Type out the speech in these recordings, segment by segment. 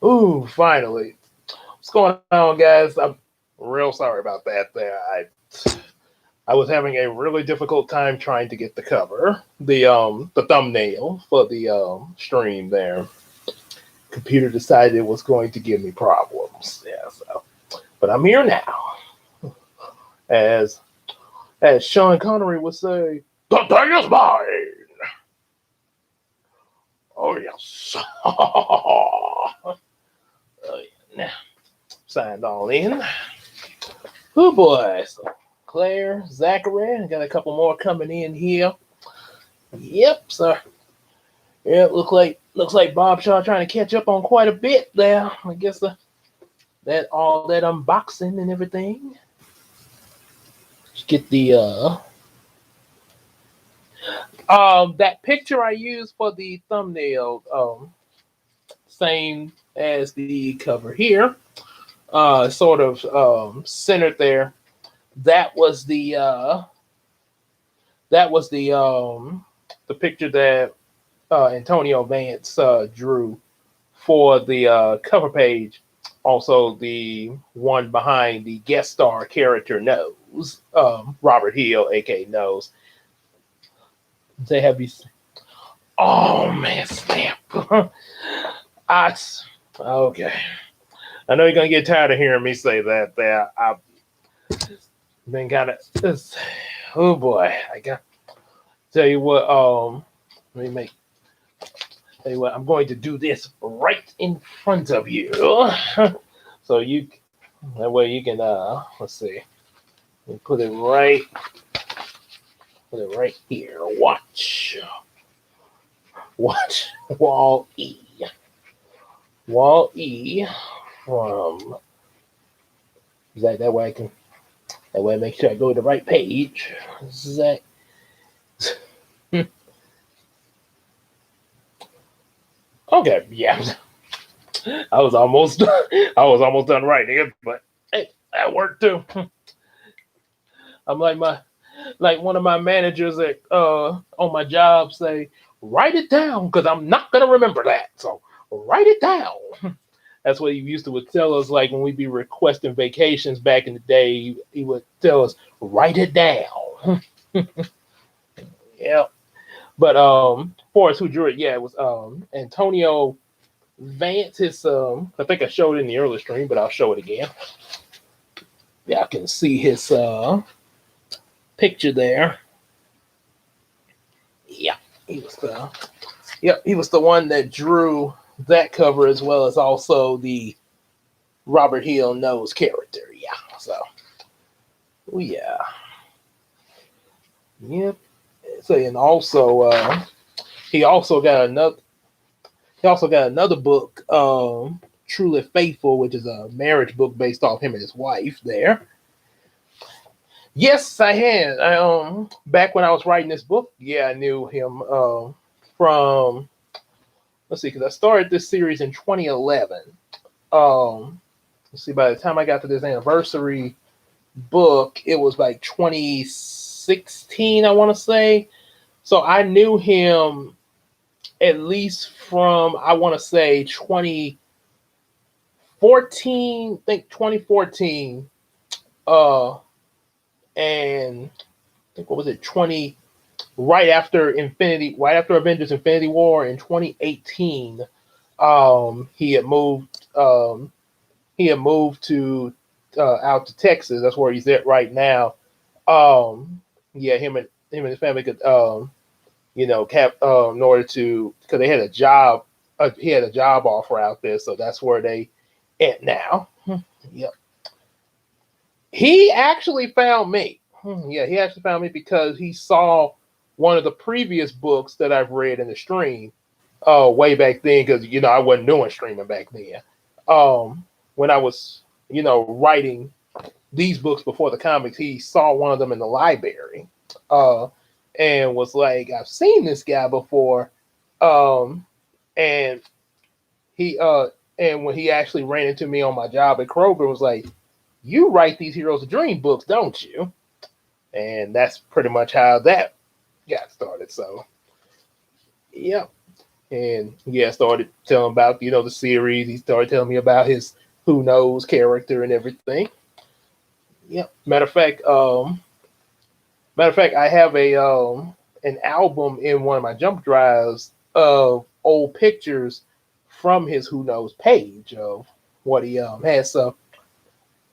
Ooh, finally. What's going on, guys? I'm real sorry about that there. I was having a really difficult time trying to get the cover, the thumbnail for the stream there. Computer decided it was going to give me problems. Yeah, so but I'm here now. As Sean Connery would say, the day is mine. Oh yes. Oh, yeah. Signed all in. Oh boy. So Claire, Zachary, got a couple more coming in here. Yep, so yeah, looks like Bob Shaw trying to catch up on quite a bit there. I guess that all that unboxing and everything. Just get the that picture I used for the thumbnail, same as the cover here. Sort of centered there. That was the picture that Antonio Vance drew for the cover page. Also, the one behind the guest star character Nose, Robert Hill, aka Nose. They have these. Oh man, snap! I, okay. I know you're gonna get tired of hearing me say that. There, I've been kind of. Oh boy, I got. Tell you what. Let me make. Tell you what. I'm going to do this right in front of you, so you. That way you can. Let's see. Put it right. Put it right here. Watch. Watch. Wall E. Wall E from that way I can that way I make sure I go to the right page. Zach. Okay, yeah. I was almost done writing it, but hey, that worked too. I'm like one of my managers at on my job say, write it down because I'm not gonna remember that. So write it down. That's what he used to would tell us, like when we'd be requesting vacations back in the day. He would tell us, write it down. Yeah. But Forrest, who drew it, yeah, it was Antonio Vance. His I think I showed it in the early stream, but I'll show it again. Yeah, I can see his picture there. Yeah, he was the he was the one that drew that cover as well as also the Robert Hill Nose character. Yeah, so yeah, yep. So and also he also got another he also got another book, Truly Faithful, which is a marriage book based off him and his wife. There, yes, I had. Back when I was writing this book, yeah, I knew him from. Let's see, because I started this series in 2011. Let's see, by the time I got to this anniversary book, it was like 2016, I want to say. So I knew him at least from, I want to say, 2014, I think 2014, uh, and I think what was it, 20, right after Avengers Infinity War in 2018, he had moved to out to Texas. That's where he's at right now. Yeah, him and his family could cap in order to because they had a job. He had a job offer out there, so that's where they at now. Yep. He actually found me. Yeah, he actually found me because he saw one of the previous books that I've read in the stream way back then because I wasn't doing streaming back then. When I was writing these books before the comics, he saw one of them in the library uh, and was like, "I've seen this guy before," um, and he and when he actually ran into me on my job at Kroger, was like, "You write these Heroes of Dream books, don't you?" And that's pretty much how that got started. So, yeah. And yeah, started telling about the series. He started telling me about his Who Knows character and everything. Yep. Matter of fact, I have a an album in one of my jump drives of old pictures from his Who Knows page of what he has. So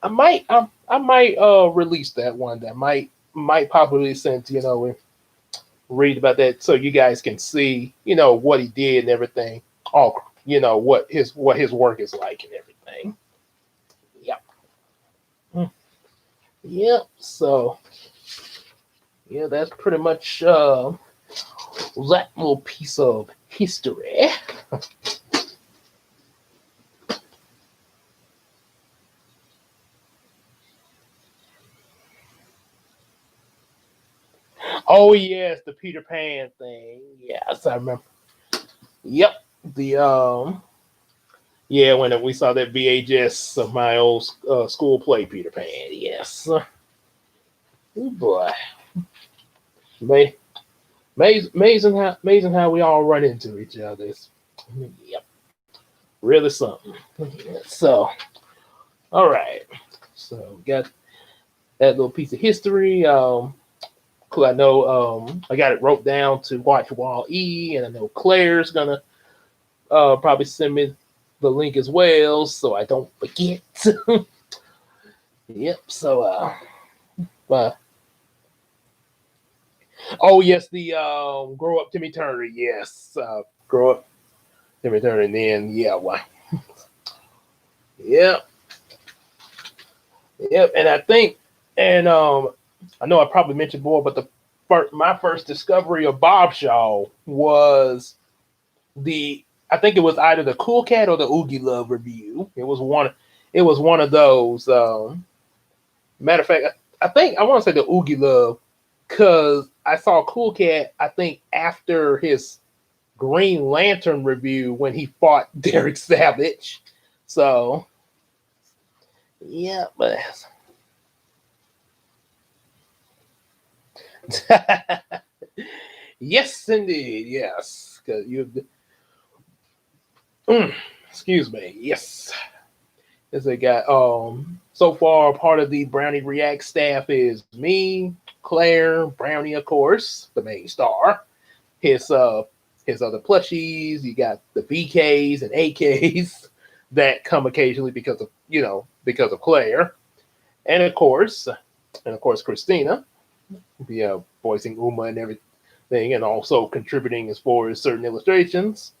I might release that one. That might possibly since and read about that so you guys can see what he did and everything. All what his work is like and everything. Yep. Yep. So yeah, that's pretty much that little piece of history. Oh yes, the Peter Pan thing. Yes, I remember. Yep. The yeah, when we saw that VHS of my old school play Peter Pan. Yes. Oh boy. May, amazing how we all run into each other. Yep. Really something. So, all right. So got that little piece of history. Cool. I know I got it wrote down to watch Wall E, and I know Claire's gonna probably send me the link as well, so I don't forget. Yep. So uh oh yes, the grow up Timmy Turner. Yes, grow up Timmy Turner, and then yeah, why? Yep, yep. And I think, and I know I probably mentioned more, but my first discovery of Bob Shaw was the I think it was either the Cool Cat or the Oogie Love review. It was one of those. Matter of fact, I think I want to say the Oogie Love because I saw Cool Cat. I think after his Green Lantern review when he fought Derek Savage. So yeah, but yes, indeed, yes, because you. Excuse me. Yes, as they got so far part of the Brownie React staff is me, Claire, Brownie, of course, the main star. His his other plushies, you got the BKs and AKs that come occasionally because of Claire. And of course Christina, voicing Uma and everything and also contributing as far as certain illustrations.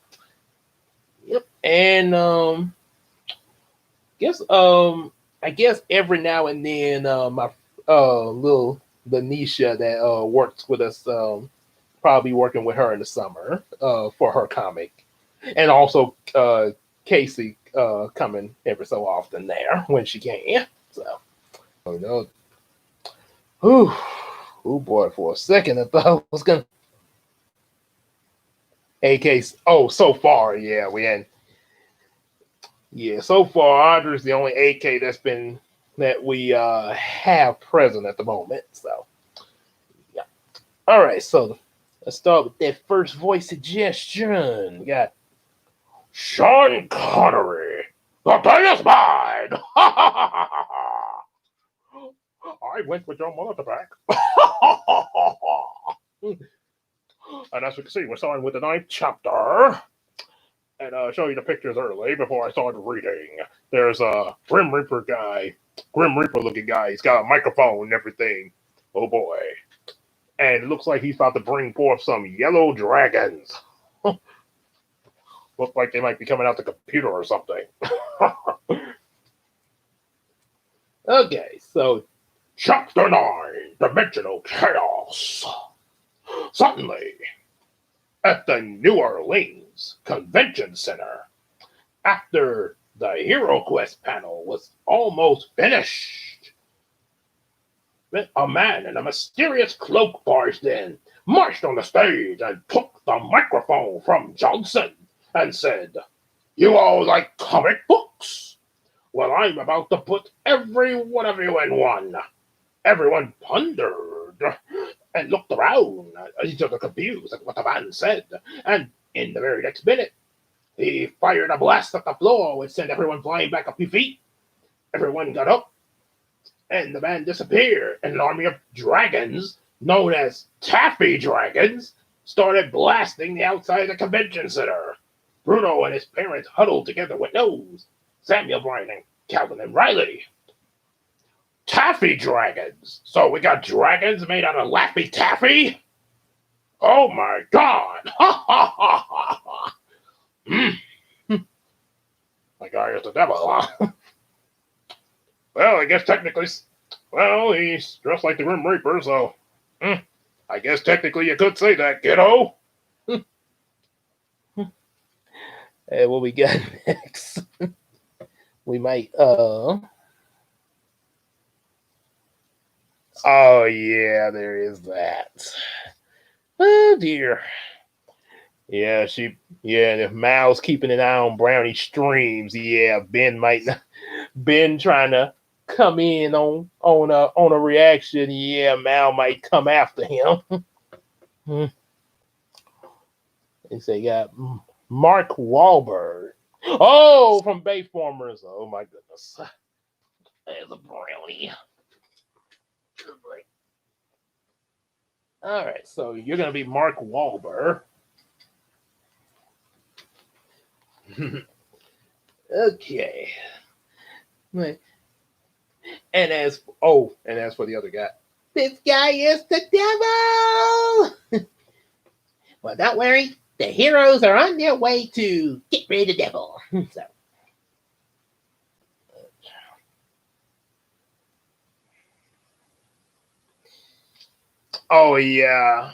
Yep. And guess I guess every now and then my little Lanisha that works with us probably working with her in the summer for her comic, and also Casey coming every so often there when she can. So oh no, whew, oh boy, for a second I thought I was gonna AK. Oh, so far, yeah, we had so far Audrey's the only AK that we have present at the moment. So yeah, all right, so let's start with that first voice suggestion. We got Sean Connery. The day is mine. I went with your mother back. And as we can see, we're starting with the ninth chapter. And show you the pictures early before I started reading. There's a Grim Reaper guy, Grim Reaper looking guy. He's got a microphone and everything. Oh boy. And it looks like he's about to bring forth some yellow dragons. Look like they might be coming out the computer or something. Okay, so Chapter 9, Dimensional Chaos. Suddenly, at the New Orleans Convention Center, after the Hero Quest panel was almost finished, a man in a mysterious cloak barged in, marched on the stage, and took the microphone from Johnson and said, "You all like comic books? Well, I'm about to put every one of you in one." Everyone pondered and looked around, each other confused at what the man said, and In the very next minute, he fired a blast at the floor which sent everyone flying back a few feet. Everyone got up, and the man disappeared, and an army of dragons, known as taffy dragons, started blasting the outside of the convention center. Bruno and his parents huddled together with Nose, Samuel, Brian, and Calvin and Riley. Taffy dragons? So we got dragons made out of Laffy Taffy? Oh my god! Ha ha ha ha ha! My guy is the devil, huh? Well, I guess technically, well, he's dressed like the Grim Reaper, so I guess technically you could say that, kiddo. Hey, what we got next? We might, oh yeah, there is that. Oh dear. Yeah, if Mal's keeping an eye on Brownie's streams, yeah, Ben trying to come in on a reaction, yeah, Mal might come after him. They say got Mark Wahlberg. Oh, from Bayformers. Oh my goodness. There's a brownie. All right, so you're gonna be Mark Wahlberg. Okay. And as for the other guy, this guy is the devil. Well, don't worry, the heroes are on their way to get rid of the devil. So. Oh yeah,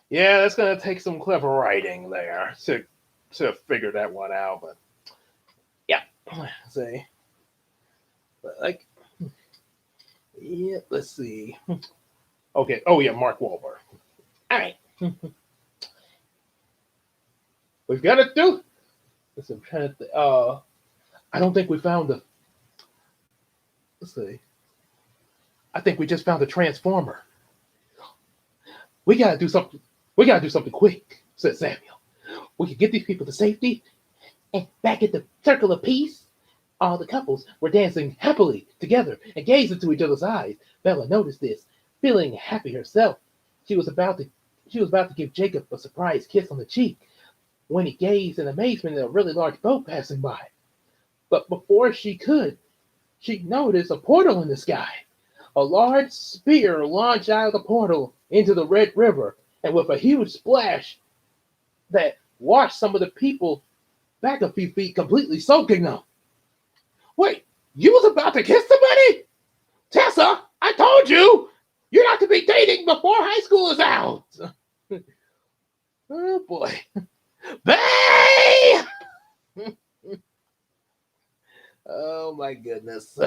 yeah. That's gonna take some clever writing there to figure that one out. But yeah, see. Like, yeah, let's see. Okay. Oh yeah, Mark Wahlberg. All right. We've got it through. Listen, I don't think we found the. Let's see. I think we just found the transformer. We gotta do something. We gotta do something quick," said Samuel. "We can get these people to safety, and back at the Circle of Peace." All the couples were dancing happily together and gazed into each other's eyes. Bella noticed this, feeling happy herself. She was about to give Jacob a surprise kiss on the cheek when he gazed in amazement at a really large boat passing by. But before she could, she noticed a portal in the sky. A large spear launched out of the portal into the Red River, and with a huge splash that washed some of the people back a few feet, completely soaking them. "Wait, you was about to kiss somebody? Tessa, I told you! You're not to be dating before high school is out!" Oh boy. Bay! Oh my goodness.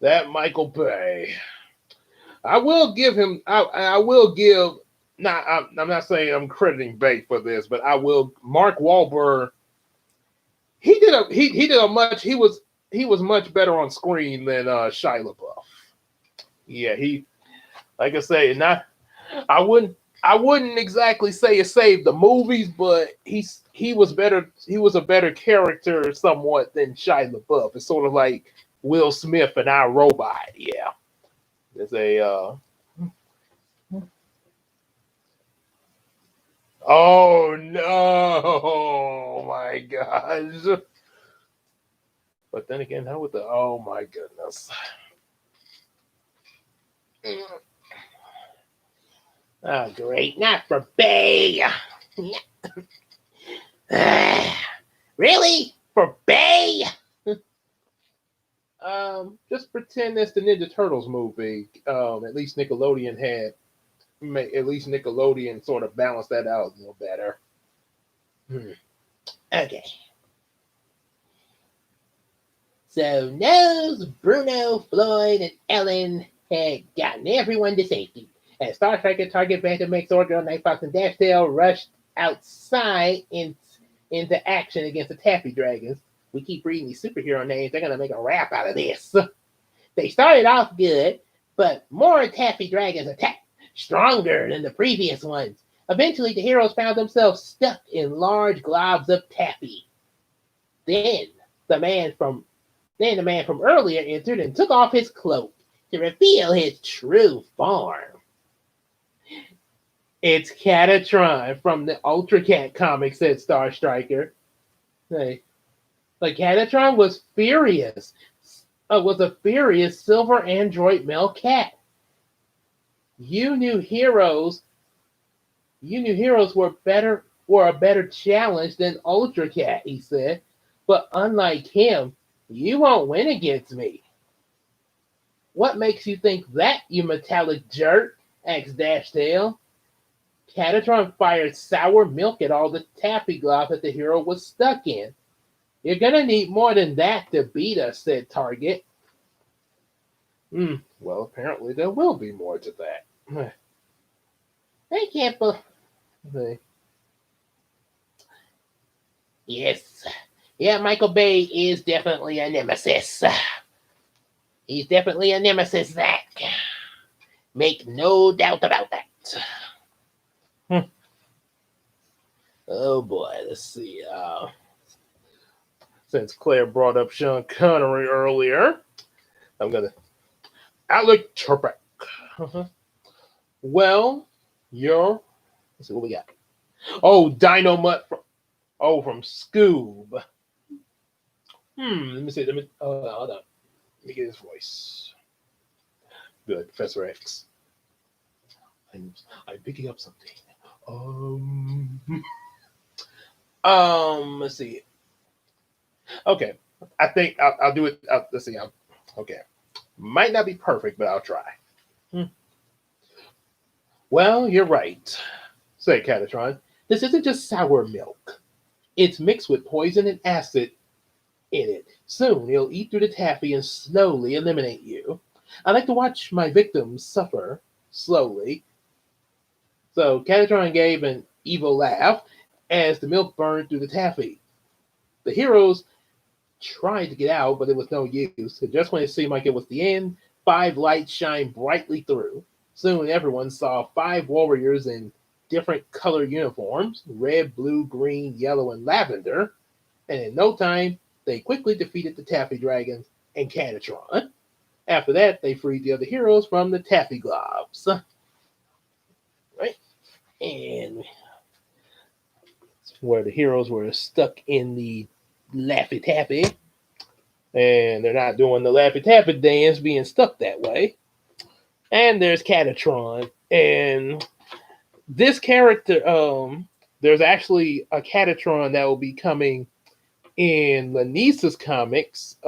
That Michael Bay. I will give him. I will give. Not. I'm not saying I'm crediting Bay for this, but I will. Mark Wahlberg. He did a much. He was much better on screen than Shia LaBeouf. Yeah, like I say, not. I wouldn't exactly say it saved the movies, but he was better. He was a better character somewhat than Shia LaBeouf. It's sort of like Will Smith and I, Robot. Yeah. There's a oh no, my gosh. But then again, how with the oh my goodness. Oh great, not for Bay. Really? For Bay? Just pretend it's the Ninja Turtles movie. At least Nickelodeon sort of balanced that out a little better. Okay. So Nose, Bruno, Floyd, and Ellen had gotten everyone to safety. As Star Trek and Target Banter makes Orgirl, Nightfox, and Dashtail rushed outside into action against the Taffy Dragons. We keep reading these superhero names. They're going to make a rap out of this. They started off good, but more Taffy Dragons attacked, stronger than the previous ones. Eventually, the heroes found themselves stuck in large globs of taffy. Then the man from the man from earlier entered and took off his cloak to reveal his true form. It's Catatron from the Ultra Cat comic, said Star Striker. Hey, like Catatron was a furious silver android male cat. You knew heroes were a better challenge than Ultra Cat, he said. But unlike him, you won't win against me. What makes you think that, you metallic jerk? Asked Dashtail. Catatron fired sour milk at all the taffy globs that the hero was stuck in. You're gonna need more than that to beat us, said Target. Well, apparently there will be more to that. I can't believe. Yes. Yeah, Michael Bay is definitely a nemesis. He's definitely a nemesis, Zach. Make no doubt about that. Oh boy, let's see. Since Claire brought up Sean Connery earlier, I'm gonna Alec Trebek. Well, let's see what we got. Oh, Dino Mutt from Scoob. Let me see. Hold on. Let me get his voice. Good, Professor X. I'm picking up something. Let's see. Okay, I think I'll do it. Let's see. Okay, might not be perfect, but I'll try. Well, you're right, said Catatron. This isn't just sour milk. It's mixed with poison and acid in it. Soon it'll eat through the taffy and slowly eliminate you. I like to watch my victims suffer slowly. So Catatron gave an evil laugh as the milk burned through the taffy. The heroes tried to get out, but it was no use. And just when it seemed like it was the end, 5 lights shined brightly through. Soon everyone saw 5 warriors in different color uniforms, red, blue, green, yellow, and lavender. And in no time, they quickly defeated the Taffy Dragons and Catatron. After that, they freed the other heroes from the Taffy Globs. Right? And where the heroes were stuck in the Laffy Taffy. And they're not doing the Laffy Taffy dance, being stuck that way. And there's Catatron. And this character, there's actually a Catatron that will be coming in Lanisa's comics,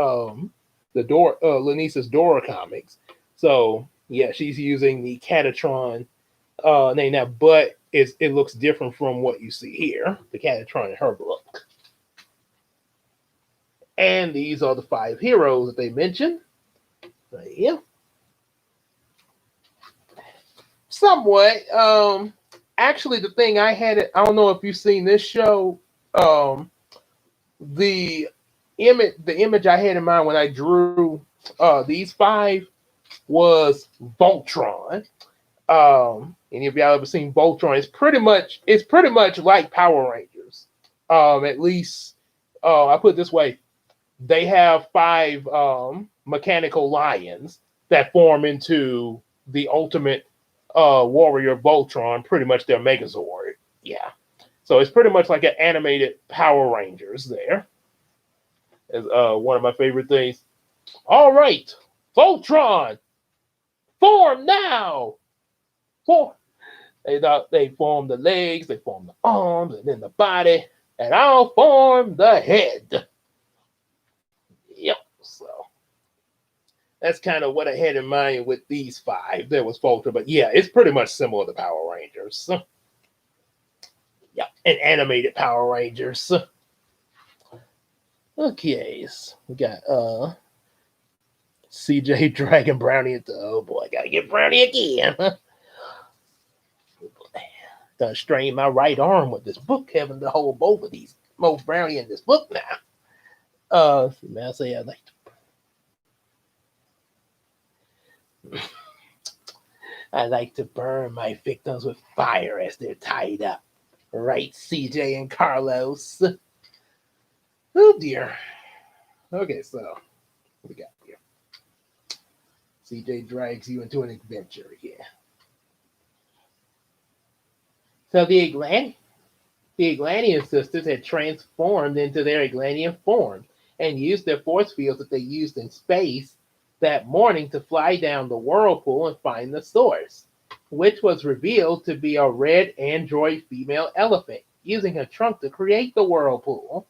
Lanisa's Dora comics. So yeah, she's using the Catatron name now, but it looks different from what you see here, the Catatron in her book. And these are the 5 heroes that they mentioned. Yeah. Somewhat. Actually, the thing I don't know if you've seen this show. The image I had in mind when I drew these 5 was Voltron. Any of y'all ever seen Voltron? It's pretty much like Power Rangers. At least I put it this way: they have 5 mechanical lions that form into the ultimate warrior Voltron, pretty much their Megazord. Yeah. So it's pretty much like an animated Power Rangers there. Is one of my favorite things. All right, Voltron, form now. They form the legs, they form the arms, and then the body, and I'll form the head. Yep. So that's kind of what I had in mind with these 5. There was Voltron, but yeah, it's pretty much similar to Power Rangers. Yeah, and animated Power Rangers. Okay, so we got CJ Dragon Brownie. Oh boy, gotta get Brownie again. Done strain my right arm with this book, having to hold both of these most Brownie in this book now. May I say I'd like to. I like to burn my victims with fire as they're tied up. Right, CJ and Carlos? Oh dear. Okay, so what we got here? CJ drags you into an adventure here. So the Atlantean sisters had transformed into their Atlantean form and used their force fields that they used in space that morning to fly down the whirlpool and find the source, which was revealed to be a red android female elephant using her trunk to create the whirlpool.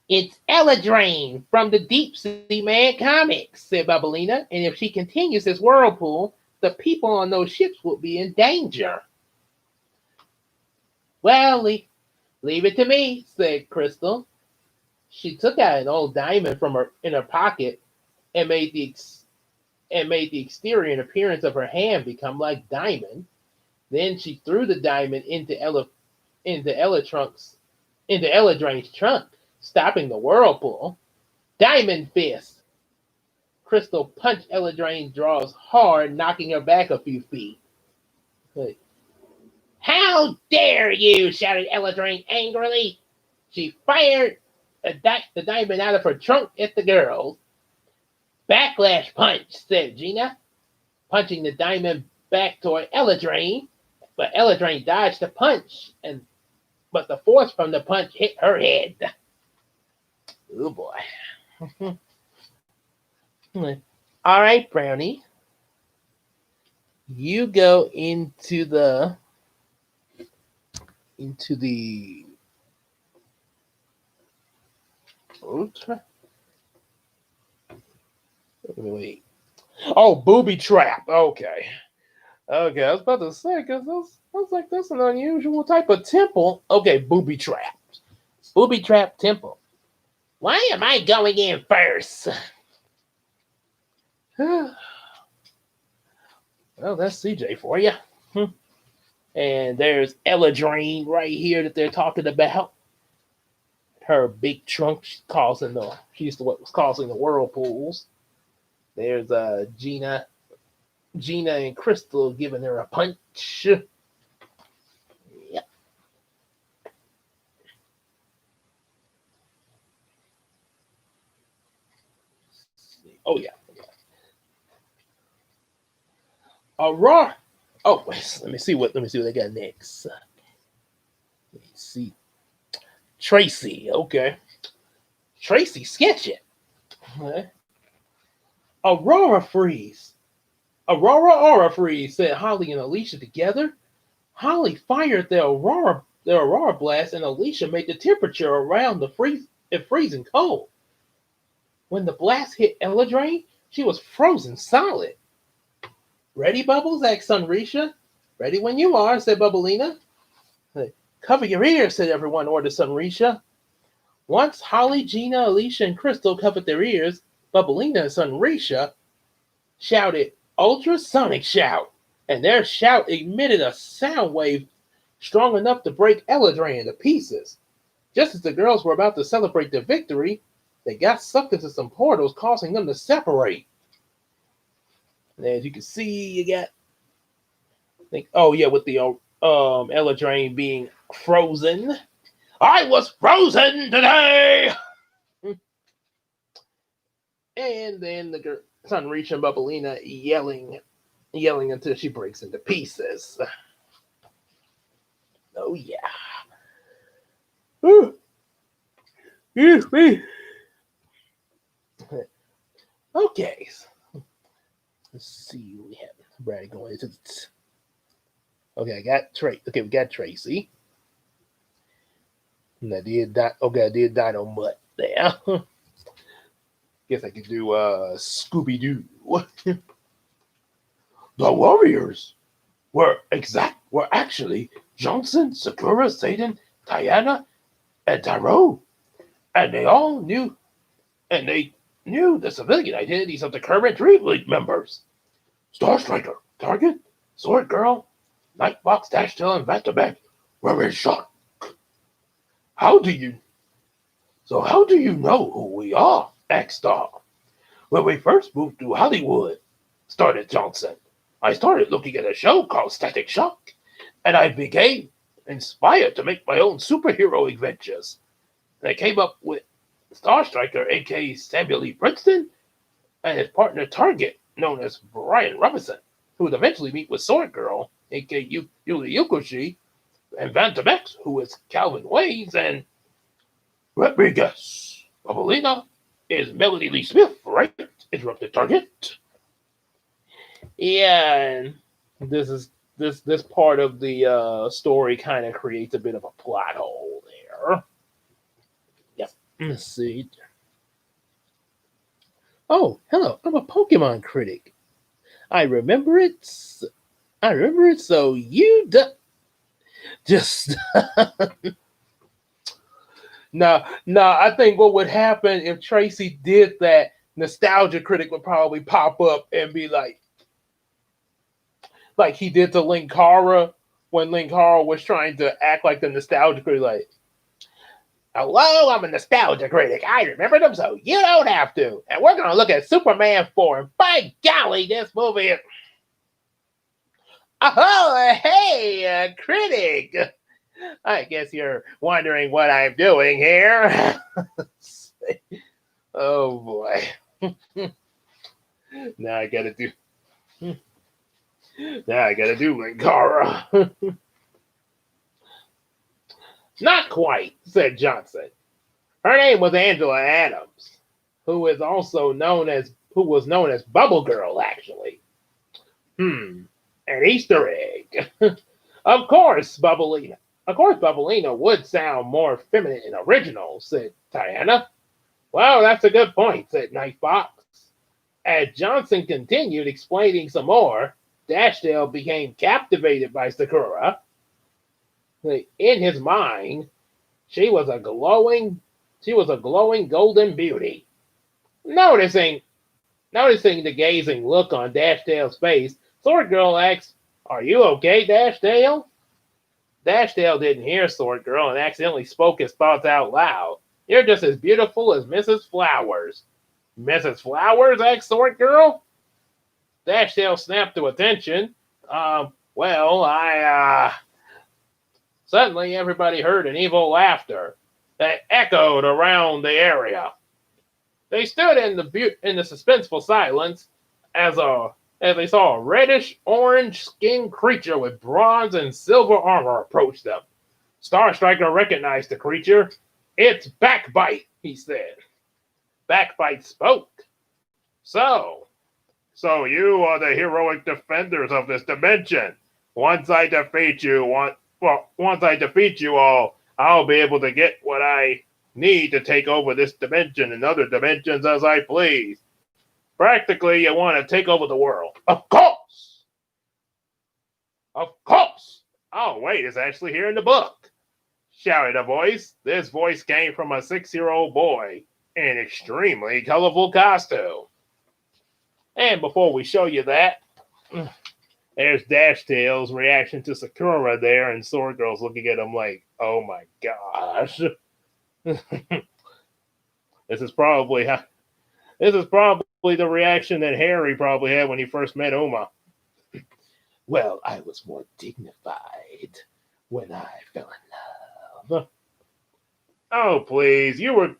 It's Eladraine from the Deep Sea Man comics, said Bubblina, and if she continues this whirlpool, the people on those ships will be in danger. Well, leave it to me, said Crystal. She took out an old diamond from her pocket and made the exterior and appearance of her hand become like diamond. Then she threw the diamond into Eladraine's trunk, stopping the whirlpool. Diamond fist! Crystal punched Eladraine's jaws hard, knocking her back a few feet. How dare you! Shouted Eladraine angrily. She fired the diamond out of her trunk at the girls. Backlash punch, said Gina, punching the diamond back toward Eladraine. But Eladraine dodged the punch, but the force from the punch hit her head. Oh boy. All right, Brownie. You go into the wait. Oh, booby trap. Okay. Okay, I was about to say, because I was like, that's an unusual type of temple. Okay, booby trap. Booby trap temple. Why am I going in first? Well, that's CJ for you. And there's Eladraine right here that they're talking about. Her big trunk she's what was causing the whirlpools. There's Gina and Crystal giving her a punch. Yep. Oh yeah. Aurora. Oh, wait, let me see what they got next. Let me see. Tracy. Okay. Tracy, sketch it. Okay. Aura freeze, said Holly and Alicia together. Holly fired the Aurora blast, and Alicia made the temperature around freezing cold. When the blast hit Eladraine, she was frozen solid. Ready, Bubbles? asked Sunrisha. Ready when you are, said Bubblina. Cover your ears, said everyone, ordered Sunrisha. Once Holly, Gina, Alicia, and Crystal covered their ears, Bubblina and Sunrisha shouted ultrasonic shout, and their shout emitted a sound wave strong enough to break Eladraine into pieces. Just as the girls were about to celebrate their victory, they got sucked into some portals, causing them to separate. And as you can see, you got, with the Eladraine being frozen. I was frozen today! And then the Sunrisha and Bubblina yelling until she breaks into pieces. Oh yeah. Excuse me. Okay. Let's see what we have. Brady going into it. Okay, we got Tracy. And I did Dino Mutt there. Guess I could do Scooby-Doo. The Warriors were actually Johnson, Sakura, Satan, Diana, and Tyrone. And they knew the civilian identities of the current Dream League members. Star Striker, Target, Sword Girl, Nightbox, Dashtail, and Vectorback were in shock. How do you know who we are? Asked Star. When we first moved to Hollywood, started Johnson. I started looking at a show called Static Shock, and I became inspired to make my own superhero adventures. And I came up with Star Striker, aka Samuel E. Princeton, and his partner Target, known as Brian Robinson, who would eventually meet with Sword Girl, aka Yuli Yukoshi, and Phantom X, who is Calvin Waynes, and let me guess, Bubblina is Melody Lee Smith, right? Interrupted Target. Yeah, and this is this part of the story kind of creates a bit of a plot hole there. Yep. Let's see. Oh, hello. I'm a Pokemon critic. I remember it. I remember it. So you just no. I think what would happen if Tracy did that, Nostalgia Critic would probably pop up and be like he did to Linkara when Linkara was trying to act like the Nostalgia Critic, like, hello, I'm a Nostalgia Critic. I remember them, so you don't have to. And we're going to look at Superman 4. And by golly, this movie is... Oh, hey, critic. I guess you're wondering what I'm doing here. Oh, boy. Now I got to do Linkara. Not quite, said Johnson. Her name was Angela Adams, who was known as Bubble Girl, actually. An Easter egg. Of course, Bubblina would sound more feminine and original, said Diana. Well, that's a good point, said Nightbox. As Johnson continued explaining some more, Dashdale became captivated by Sakura. In his mind, she was a glowing golden beauty. Noticing the gazing look on Dashdale's face, Sword Girl asks, "Are you okay, Dashdale?" Dashdale didn't hear Sword Girl and accidentally spoke his thoughts out loud. "You're just as beautiful as Mrs. Flowers." "Mrs. Flowers?" asked Sword Girl. Dashdale snapped to attention. Suddenly everybody heard an evil laughter that echoed around the area. They stood in the suspenseful silence as they saw a reddish-orange-skinned creature with bronze and silver armor approach them. Star Striker recognized the creature. "It's Backbyte," he said. Backbyte spoke. So you are the heroic defenders of this dimension. Once I defeat you all, I'll be able to get what I need to take over this dimension and other dimensions as I please. Practically, you want to take over the world. Of course! Oh, wait, it's actually here in the book, shouted a voice. This voice came from a 6-year-old boy in an extremely colorful costume. And before we show you that, there's Dashtail's reaction to Sakura there, and Sword Girl's looking at him like, oh my gosh. This is probably the reaction that Harry probably had when he first met Uma. Well, I was more dignified when I fell in love. Oh, please, you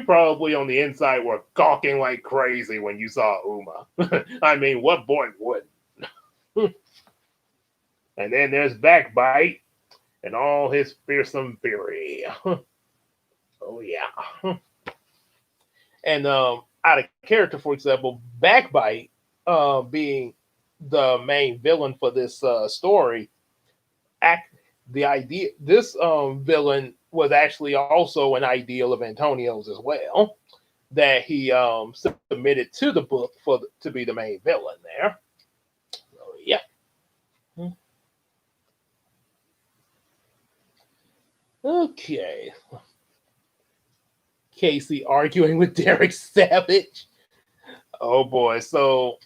probably on the inside were gawking like crazy when you saw Uma. I mean, what boy wouldn't? And then there's Backbyte and all his fearsome fury. Oh, yeah. And out of character, for example, Backbyte being the main villain for this story, this villain was actually also an ideal of Antonio's as well, that he submitted to the book to be the main villain there. So, yeah. Okay. Casey arguing with Derek Savage. Oh boy. So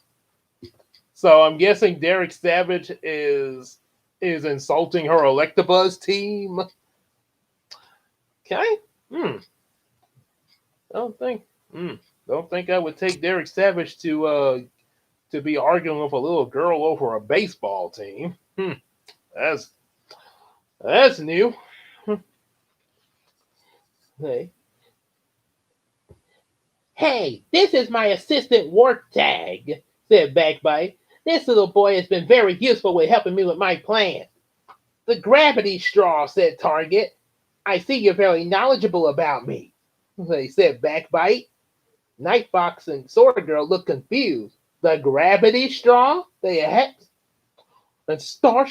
I'm guessing Derek Savage is insulting her Electabuzz team. Okay. Don't think I would take Derek Savage to to be arguing with a little girl over a baseball team. That's that's new. Hey. Hey, this is my assistant Warptag, said Backbyte. This little boy has been very useful with helping me with my plan. The gravity straw, said Target. I see you're very knowledgeable about me, they said Backbyte. Nightfox and Sword Girl looked confused. The gravity straw? They asked. And Star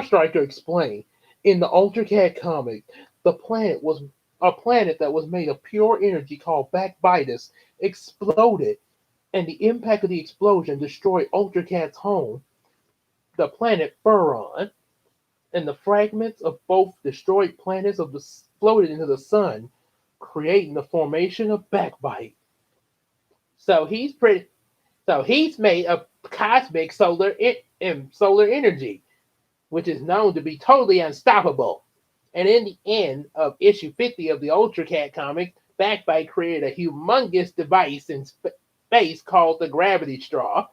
Striker explained. In the Ultra Cat comic, the planet was a planet that was made of pure energy called Backbytus exploded, and the impact of the explosion destroyed Ultra Cat's home, the planet Furon, and the fragments of both destroyed planets exploded into the sun, creating the formation of Backbyte. So he's pretty. So he's made of cosmic solar energy, which is known to be totally unstoppable. And in the end of issue 50 of the Ultra Cat comic, Backbyte created a humongous device in space called the gravity straw.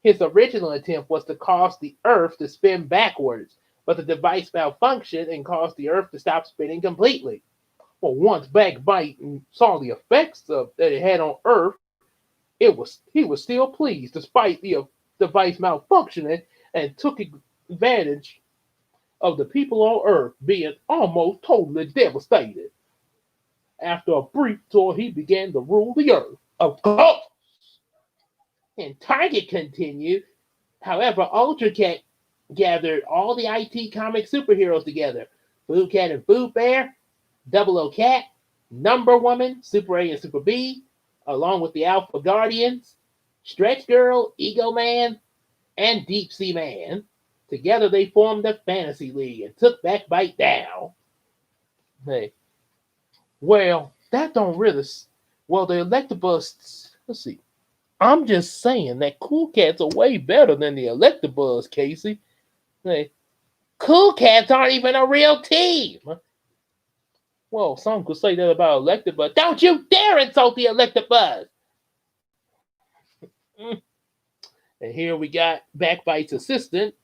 His original attempt was to cause the Earth to spin backwards, but the device malfunctioned and caused the Earth to stop spinning completely. Well, once Backbyte saw the effects that it had on Earth, he was still pleased despite the device malfunctioning and took advantage of the people on Earth being almost totally devastated. After a brief tour, he began to rule the Earth. Of course! And Target continued. However, Ultra Cat gathered all the IT comic superheroes together. Food Cat and Food Bear, Double O Cat, Number Woman, Super A and Super B, along with the Alpha Guardians, Stretch Girl, Ego Man, and Deep Sea Man. Together they formed the Fantasy League and took Backbyte down. Hey, well, that don't really. Well, the Electabuzz. Let's see. I'm just saying that Cool Cats are way better than the Electabuzz, Casey. Hey, Cool Cats aren't even a real team. Well, some could say that about Electabuzz. Don't you dare insult the Electabuzz! And here we got Backbyte's assistant,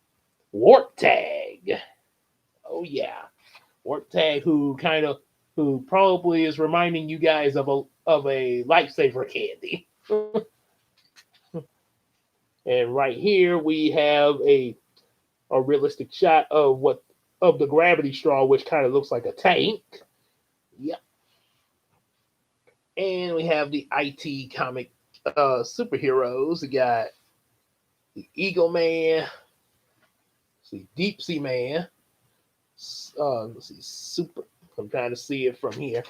Warptag. Oh yeah, Warptag, who probably is reminding you guys of a lifesaver candy. And right here we have a realistic shot of the gravity straw, which kind of looks like a tank. Yep. And we have the IT comic superheroes. We got the Eagle Man, Deep Sea Man. Let's see, Super. I'm trying to see it from here.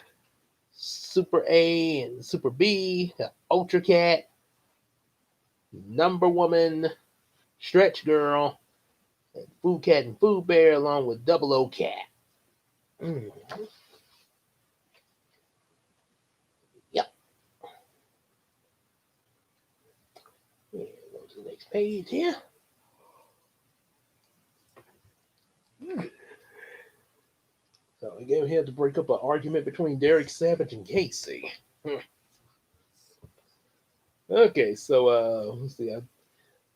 Super A and Super B, Ultra Cat, Number Woman, Stretch Girl, and Food Cat and Food Bear, along with Double O Cat. Yep. Yeah, go to the next page here. So again, we had to break up an argument between Derek Savage and Casey. Okay, so let's see. I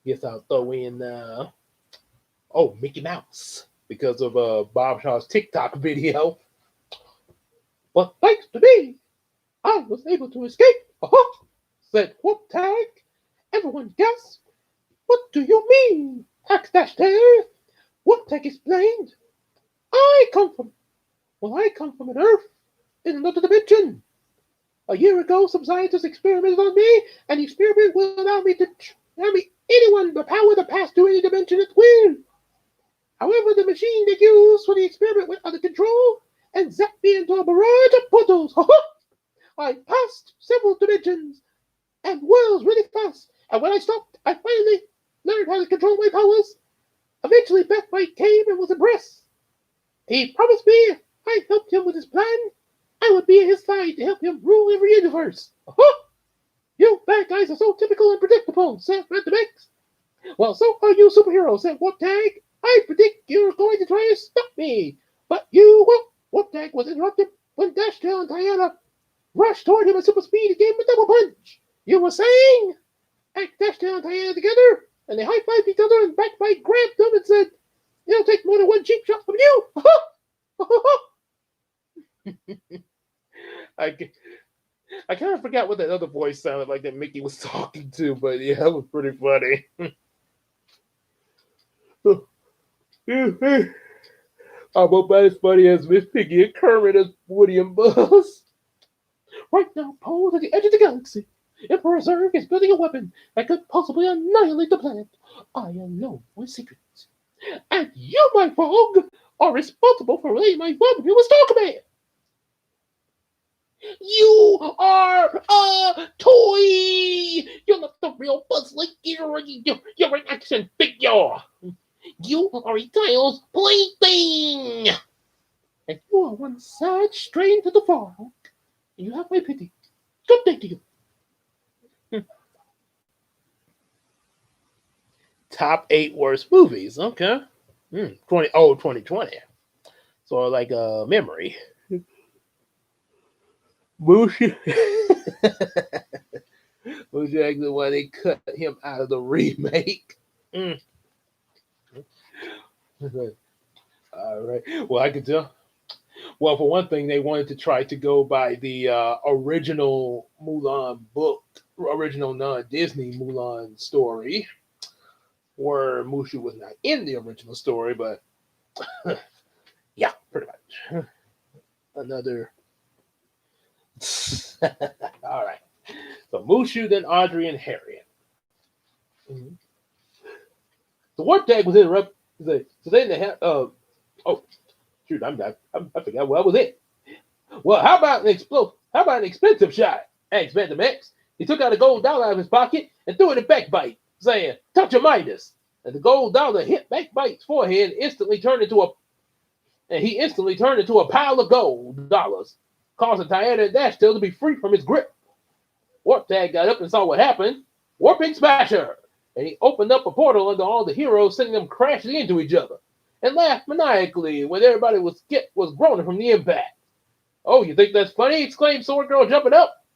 guess I'll throw in Mickey Mouse because of Bob Shaw's TikTok video. But thanks to me, I was able to escape. Said Warptag. Everyone gasped. What do you mean? asked Ashton. Warptag explained. I come from an Earth in another dimension. A year ago, some scientists experimented on me, and the experiment will allow anyone the power to pass through any dimension at will. However, the machine they used for the experiment went under control and zapped me into a barrage of portals. I passed several dimensions and worlds really fast, and when I stopped, I finally learned how to control my powers. Eventually, Backbyte came and was impressed. He promised me if I helped him with his plan, I would be at his side to help him rule every universe. You bad guys are so typical and predictable, said Random X. Well, so are you superheroes, said Warptag. I predict you're going to try to stop me, but you won't. Warptag was interrupted when Dashtail and Diana rushed toward him at super speed and gave him a double punch. You were saying? dashed down Diana together, and they high-fived each other, and Backbyte grabbed them and said, "It'll take more than one cheap shot from you." I, I kind of forgot what that other voice sounded like that Mickey was talking to, but yeah, that was pretty funny. About as funny as Miss Piggy and Kermit as Woody and Buzz. Right now, posed at the edge of the galaxy, Emperor Zurg is building a weapon that could possibly annihilate the planet. I know my secrets. And you, my frog, are responsible for letting my rendezvous with Stalkman. You are a toy! You're not the real Buzz Lightyear. You're an action figure. You are a child's plaything. And you are one sad strain to the frog. You have my pity. Good day to you. Top 8 worst movies. Okay. 2020. So like a memory. Mushu. Mushu actually why they cut him out of the remake. All right. Well, I could tell. Well, for one thing, they wanted to try to go by the original Mulan book, original non-Disney Mulan story, where Mushu was not in the original story, but yeah, pretty much. Another. All right. So Mushu, then Audrey, and Harriet. Mm-hmm. The Warptag was interrupted. So then they had. Oh, shoot! I forgot what was it. Well, how about an expensive shot? Asked Betamax. He took out a gold dollar out of his pocket and threw it at Backbyte, saying, "Touch your Midas." And the gold dollar hit Backbyte's forehead and he instantly turned into a pile of gold dollars, causing Diana and Dashtail to be free from his grip. Warptag got up and saw what happened. Warping Smasher! And he opened up a portal under all the heroes, sending them crashing into each other, and laughed maniacally when everybody was groaning from the impact. "Oh, you think that's funny?" exclaimed Sword Girl, jumping up.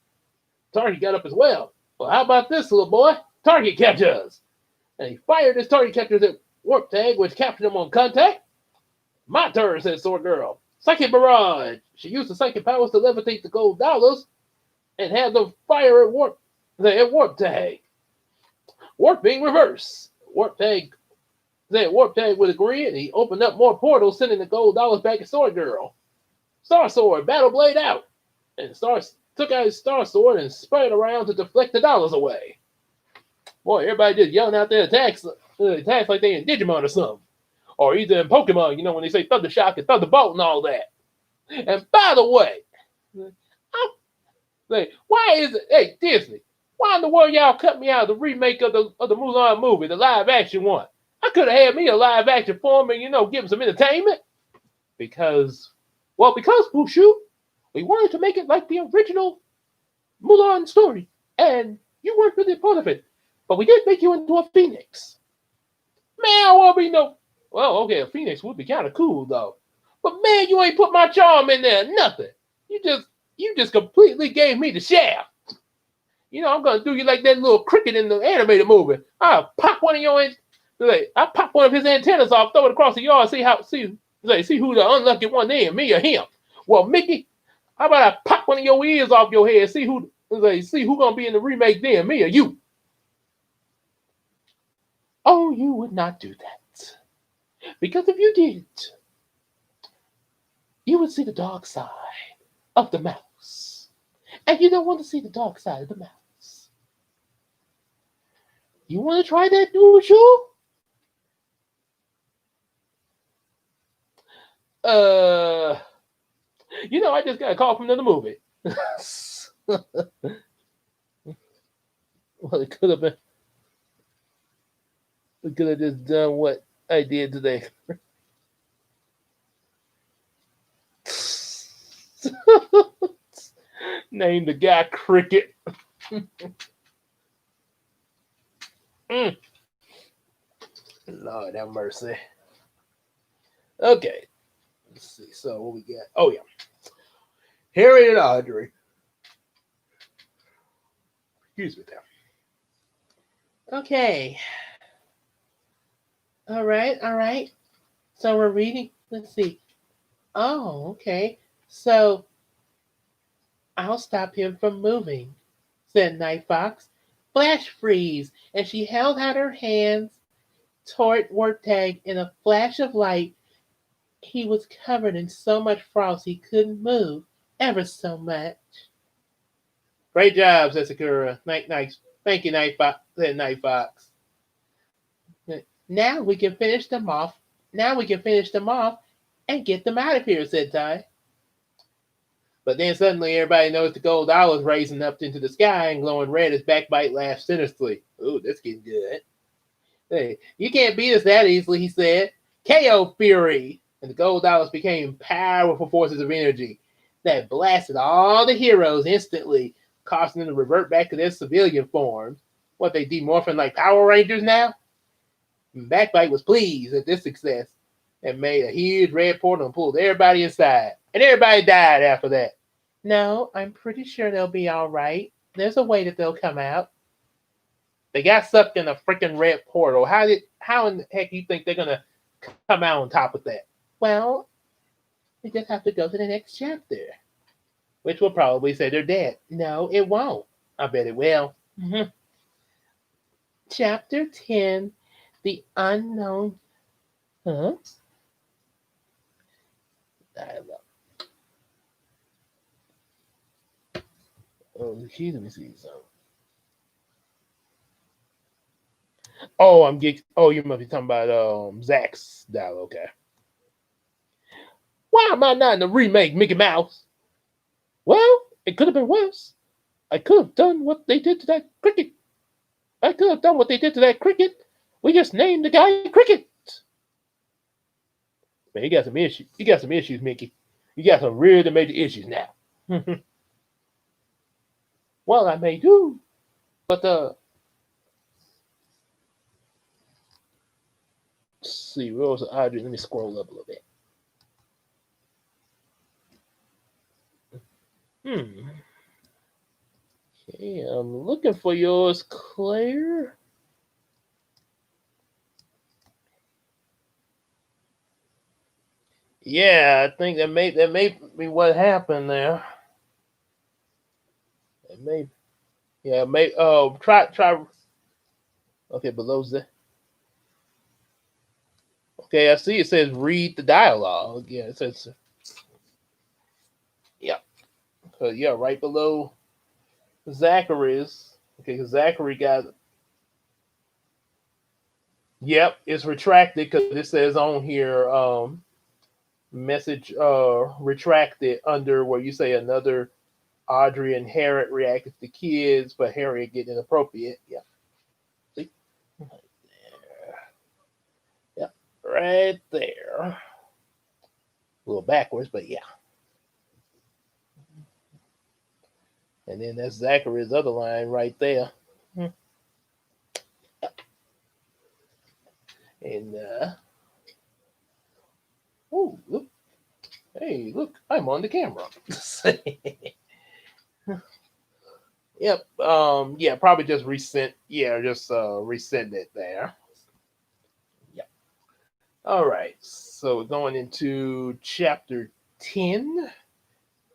Target got up as well. "Well, how about this, little boy? Target captures!" And he fired his target captures at Warptag, which captured him on contact. "My turn," said Sword Girl. "Psychic Barrage." She used the psychic powers to levitate the gold dollars and have them fire at Warptag. Warping reverse. Warptag would agree, and he opened up more portals, sending the gold dollars back at Sword Girl. Star Sword, Battle Blade out, and Star took out his Star Sword and spun it around to deflect the dollars away. Boy, everybody just yelling out their attacks like they in Digimon or something. Or either in Pokemon, when they say Thunder Shock and Thunderbolt and all that. And by the way, why is it, hey, Disney, why in the world y'all cut me out of the remake of the Mulan movie, the live action one? I could have had me a live action form and, give them some entertainment. Because Mushu, we wanted to make it like the original Mulan story. And you weren't really a part of it. But we did make you into a phoenix. Man, I want to be no... Well, okay, a phoenix would be kind of cool, though. But man, you ain't put my charm in there, nothing. You just completely gave me the shaft. I'm going to do you like that little cricket in the animated movie. I'll pop one of his antennas off, throw it across the yard, see who the unlucky one is, me or him. Well, Mickey, how about I pop one of your ears off your head, see who gonna be in the remake then, me or you? Oh, you would not do that. Because if you did, you would see the dark side of the mouse. And you don't want to see the dark side of the mouse. You want to try that new show? I just got a call from another movie. Well, it could have been. We could have just done what I did today. Name the guy Cricket. Lord have mercy. Okay. Let's see. So what we got? Oh yeah. Harriet and Audrey. Excuse me now. Okay. All right. All right. So we're reading. Let's see. Oh, okay. So I'll stop him from moving, said Night Fox. Flash freeze. And she held out her hands toward Warptag. In a flash of light, he was covered in so much frost he couldn't move ever so much. Great job, said Sakura. Night. Thank you, Night Fox, said Night Fox. Now we can finish them off. Now we can finish them off and get them out of here, said Ty. But then suddenly everybody noticed the gold dollars raising up into the sky and glowing red as Backbyte laughed sinisterly. Ooh, that's getting good. Hey, you can't beat us that easily, he said. KO Fury! And the gold dollars became powerful forces of energy that blasted all the heroes instantly, causing them to revert back to their civilian forms. What, they demorphing like Power Rangers now? And Backbyte was pleased at this success and made a huge red portal and pulled everybody inside. And everybody died after that. No, I'm pretty sure they'll be all right. There's a way that they'll come out. They got sucked in a freaking red portal. How in the heck do you think they're gonna come out on top of that? Well, we just have to go to the next chapter, which will probably say they're dead. No, it won't. I bet it will. Mm-hmm. Chapter 10, The Unknown. Huh? Dialogue. Oh, let me see something. Oh, you must be talking about Zach's dialogue. Okay. Why am I not in the remake, Mickey Mouse? Well, it could have been worse. I could have done what they did to that cricket. I could have done what they did to that cricket. We just named the guy Cricket. Man, you got some issues. You got some issues, Mickey. You got some real major issues now. Well, I may do, but let's see, where was Audrey? Let me scroll up a little bit. Hmm. Okay, I'm looking for yours, Claire. Yeah, I think that may be what happened there. It may, yeah, may. Try. Okay, below that. Okay, I see. It says read the dialogue. Yeah, it says. Yeah, yeah, right below Zachary's. Okay, Zachary got. Yep, it's retracted because it says on here message retracted under where you say another Audrey and Harriet reacted to kids, but Harriet getting inappropriate. Yeah. See? Right there. Yep. Right there. A little backwards, but yeah. And then that's Zachary's other line right there. Yep. And oh look. Hey, look, I'm on the camera. Yep. Yeah, probably just resent. Yeah, just resend it there. Yep. All right. So we're going into chapter 10,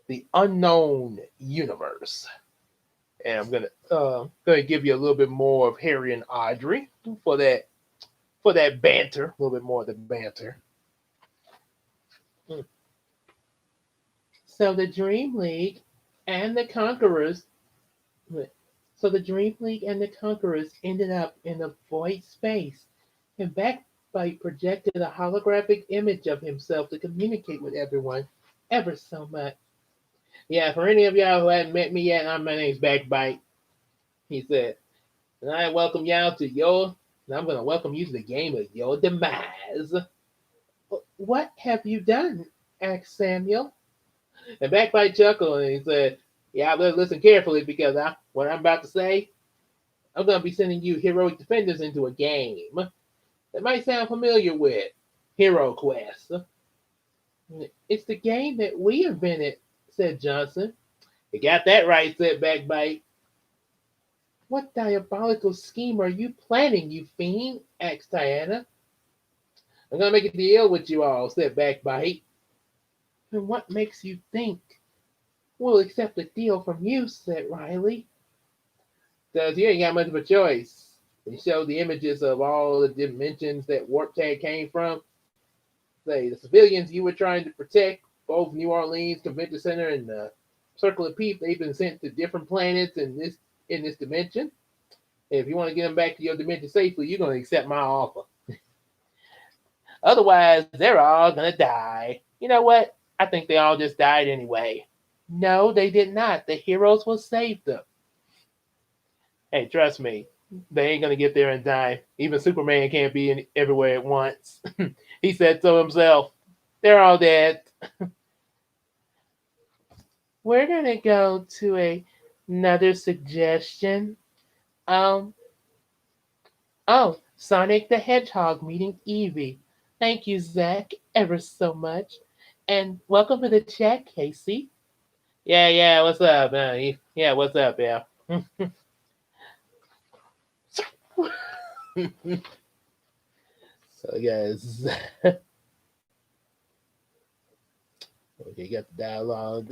The Unknown Universe. And I'm gonna give you a little bit more of Harry and Audrey for that banter, a little bit more of the banter. So the Dream League and the Conquerors So the Dream League and the Conquerors ended up in a void space, and Backbyte projected a holographic image of himself to communicate with everyone ever so much. Yeah, for any of y'all who hadn't met me yet, my name's Backbyte, he said. And I welcome y'all to and I'm going to welcome you to the game of your demise. What have you done? Asked Samuel. And Backbyte chuckled and he said, yeah, listen carefully because what I'm about to say, I'm going to be sending you heroic defenders into a game that might sound familiar with Hero Quest. It's the game that we invented, said Johnson. You got that right, said Backbyte. What diabolical scheme are you planning, you fiend? Asked Diana. I'm gonna make a deal with you all, said Backbyte. And what makes you think we'll accept a deal from you, said Riley. Because you ain't got much of a choice. They show the images of all the dimensions that Warptag came from. Say, the civilians you were trying to protect, both New Orleans Convention Center and the Circle of Peace, they've been sent to different planets in this dimension. And if you want to get them back to your dimension safely, you're going to accept my offer. Otherwise, they're all going to die. You know what? I think they all just died anyway. No, they did not. The heroes will save them. Hey, trust me, they ain't gonna get there in time. Even Superman can't be everywhere at once. He said so himself. They're all dead. We're gonna go to another suggestion. Um. Oh, Sonic the Hedgehog meeting Evie. Thank you, Zach, ever so much, and welcome to the chat, Casey. Yeah, yeah. What's up? Yeah, what's up? Yeah. So, guys, okay, got the dialogue.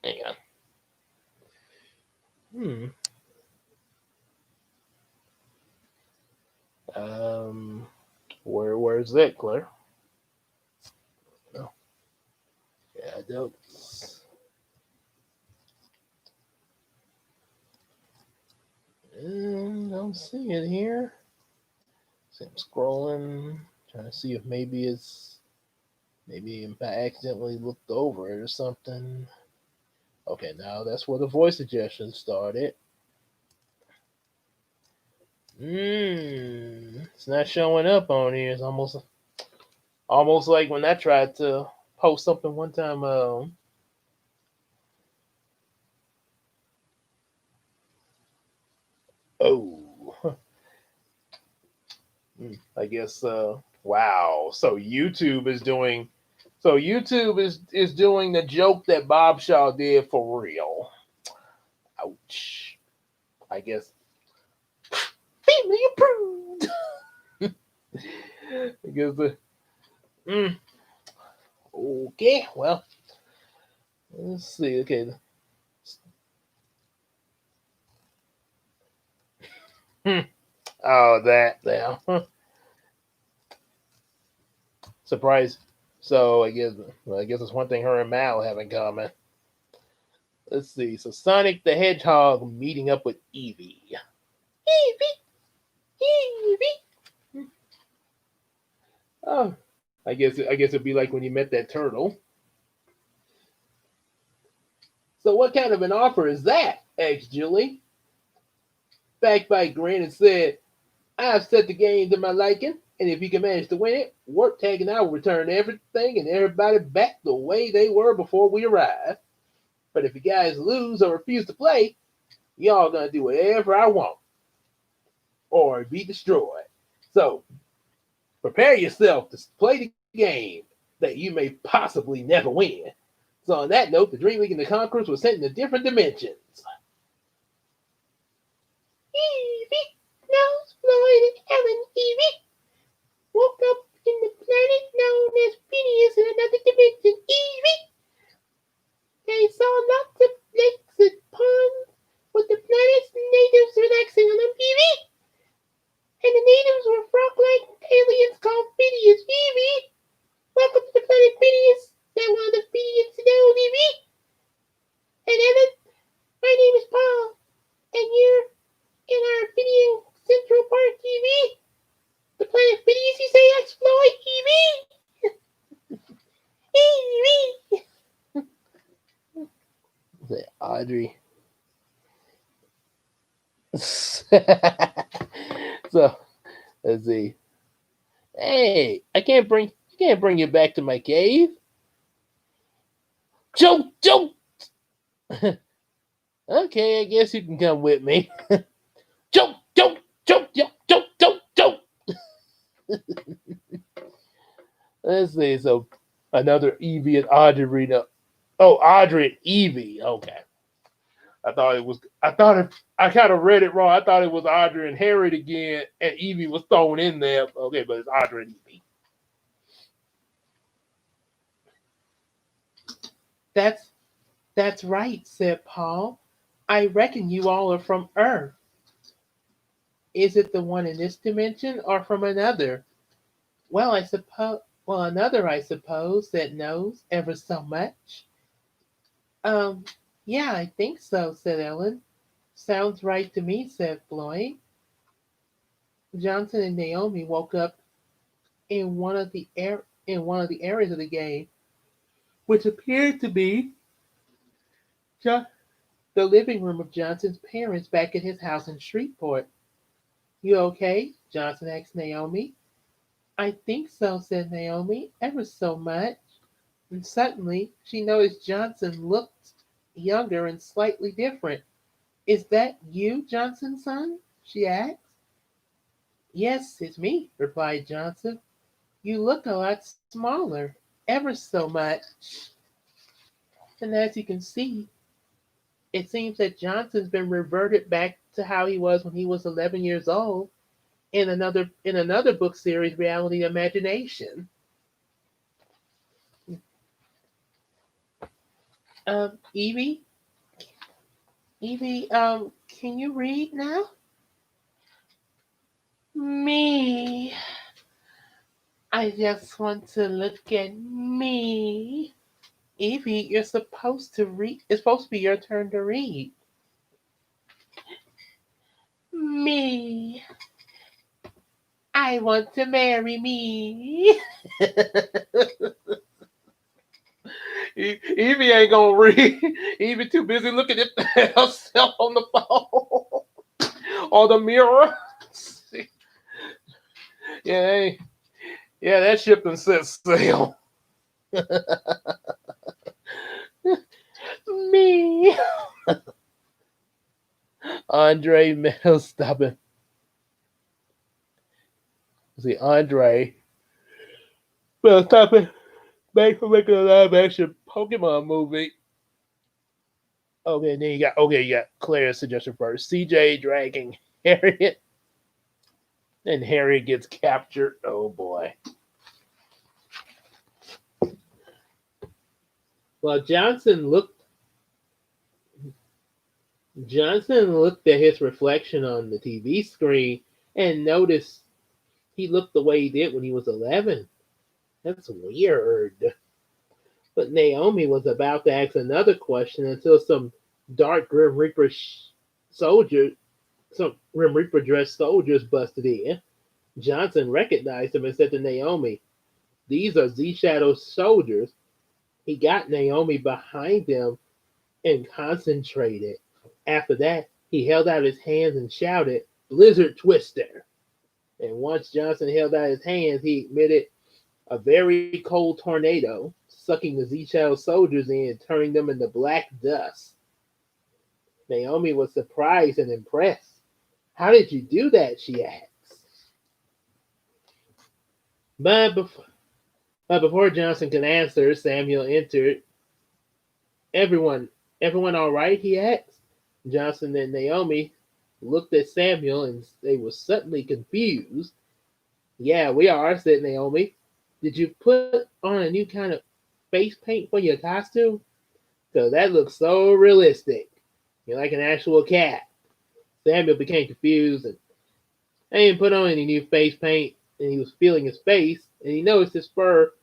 Hang on. Um, where's that, Claire? No. Yeah, I don't see it here. So I'm scrolling, trying to see if maybe I accidentally looked over it or something. Okay, now that's where the voice suggestion started. It's not showing up on here. It's almost like when I tried to post something one time. Oh, I guess. Wow. So YouTube is doing the joke that Bob Shaw did for real. Ouch. I guess. Family approved. I guess. Okay. Well, let's see. Okay. Oh, that now. Surprise. So I guess it's one thing her and Mal have in common. Let's see. So Sonic the Hedgehog meeting up with Evie. Evie. Oh, I guess it'd be like when you met that turtle. So what kind of an offer is that? Asked Julie. Backbyte grinned and said, I've set the game to my liking, and if you can manage to win it, Warptag and I will return everything and everybody back the way they were before we arrived. But if you guys lose or refuse to play, y'all gonna do whatever I want or be destroyed. So prepare yourself to play the game that you may possibly never win. So on that note, the Dream League and the Conquerors were sent into different dimensions. Evie, Nels, Floyd, and Ellen Evie woke up in the planet known as Phineas in another dimension. Evie! They saw lots of lakes and ponds with the planet's natives relaxing on them. Evie! And the natives were frog-like aliens called Phineas. Evie! Welcome to the planet Phineas. They're one of the Phineas known, Evie! And Ellen, my name is Paul, and you're in our Phinean Central Park, Evie. The planet Phineas, you say, exploit, Evie! Evie! Say, Audrey. So, let's see. Hey, I can't bring you back to my cave. Joe! Okay, I guess you can come with me. Joe! Let's see. So another Evie and Audrey. Oh, Audrey and Evie. Okay. I kind of read it wrong. I thought it was Audrey and Harriet again, and Evie was thrown in there. Okay, but it's Audrey and Evie. That's that's right, said Paul. I reckon you all are from Earth. Is it the one in this dimension or from another? Well, I suppose. Well, another, I suppose, said Nose, ever so much. Um, yeah, I think so, said Ellen. Sounds right to me, said Floyd. Johnson and Naomi woke up in one of the areas of the game, which appeared to be jo- the living room of Johnson's parents back at his house in Shreveport. You okay? Johnson asked Naomi. I think so, said Naomi, ever so much. And suddenly she noticed Johnson looked younger and slightly different. Is that you, Johnson, son? She asked. Yes, it's me, replied Johnson. You look a lot smaller, ever so much. And as you can see, it seems that Johnson's been reverted back to how he was when he was 11 years old in another book series, Reality Imagination. Evie, Evie, can you read now? Me. I just want to look at me. Evie, you're supposed to read. It's supposed to be your turn to read. Me. I want to marry me. Evie ain't gonna read. Evie too busy looking at herself on the phone or the mirror. Yeah, yeah, that ship done set sail. Me. Andre Mel stopping. See, Andre Mel stopping back from making a live action Pokemon movie. Okay, then you got Claire's suggestion first. CJ dragging Harriet, and Harriet gets captured. Oh boy. Well, Johnson looked at his reflection on the TV screen and noticed he looked the way he did when he was 11. That's weird. But Naomi was about to ask another question until some dark Grim Reaper soldiers, some Grim Reaper dressed soldiers busted in. Johnson recognized them and said to Naomi, "These are Z Shadow soldiers." He got Naomi behind him and concentrated. After that, he held out his hands and shouted, "Blizzard Twister." And once Johnson held out his hands, he emitted a very cold tornado, sucking the Z Shadow soldiers in, turning them into black dust. Naomi was surprised and impressed. "How did you do that?" she asked. But before, but before Johnson could answer, Samuel entered. Everyone, everyone all right? He asked. Johnson and Naomi looked at Samuel and they were suddenly confused. "Yeah, we are," said Naomi. "Did you put on a new kind of face paint for your costume? Because that looks so realistic. You're like an actual cat." Samuel became confused and I didn't put on any new face paint, and he was feeling his face and he noticed his fur,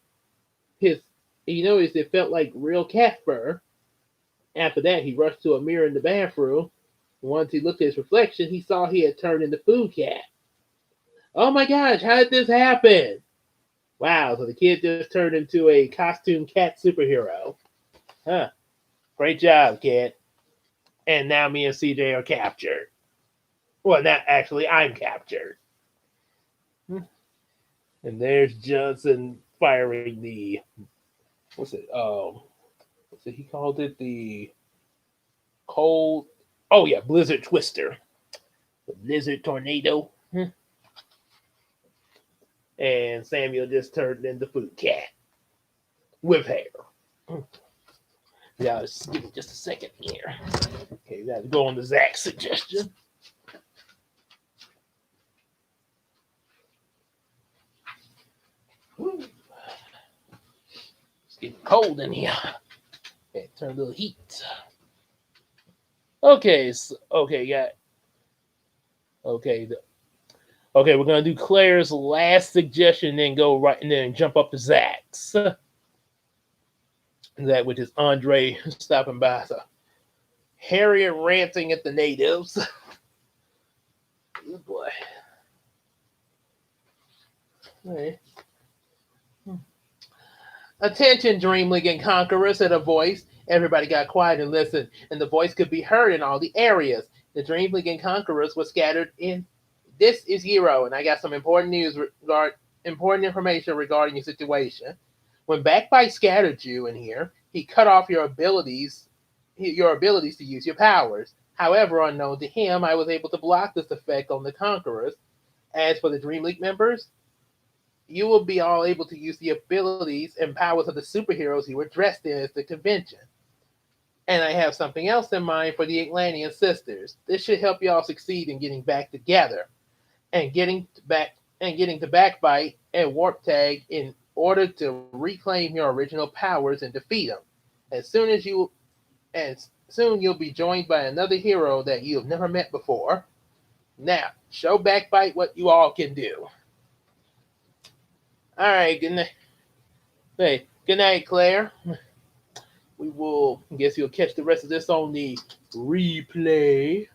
his he noticed it felt like real cat fur. After that, he rushed to a mirror in the bathroom. Once he looked at his reflection, he saw he had turned into Food Cat. "Oh my gosh, how did this happen?" Wow, so the kid just turned into a costume cat superhero. Huh. Great job, kid. And now me and CJ are captured. Well, not actually, I'm captured. And there's Johnson firing the what's it? What's it? He called it the cold. Oh yeah, Blizzard Twister, the Blizzard Tornado. And Samuel just turned into Food Cat with hair. Yeah, just give me just a second here. Okay, we got to go on to Zach's suggestion. Woo. It's getting cold in here. Okay, turn a little heat. Okay, yeah. Okay, okay, we're gonna do Claire's last suggestion, then go right, and then jump up to Zach's. That which is Andre stopping by. So Harriet ranting at the natives. Oh boy. Right. Attention, Dream League and Conqueror, said a voice. Everybody got quiet and listened, and the voice could be heard in all the areas. The Dream League and Conquerors were scattered in. This is Hero, and I got some important important information regarding your situation. When Backbyte scattered you in here, he cut off your abilities to use your powers. However, unknown to him, I was able to block this effect on the Conquerors. As for the Dream League members, you will be all able to use the abilities and powers of the superheroes you were dressed in at the convention. And I have something else in mind for the Atlantean sisters. This should help you all succeed in getting back together and getting to Backbyte and Warptag in order to reclaim your original powers and defeat them. As soon as you and soon you'll be joined by another hero that you have never met before. Now, show Backbyte what you all can do. All right, good night. Hey, good night, Claire. We will. I guess you'll catch the rest of this on the replay.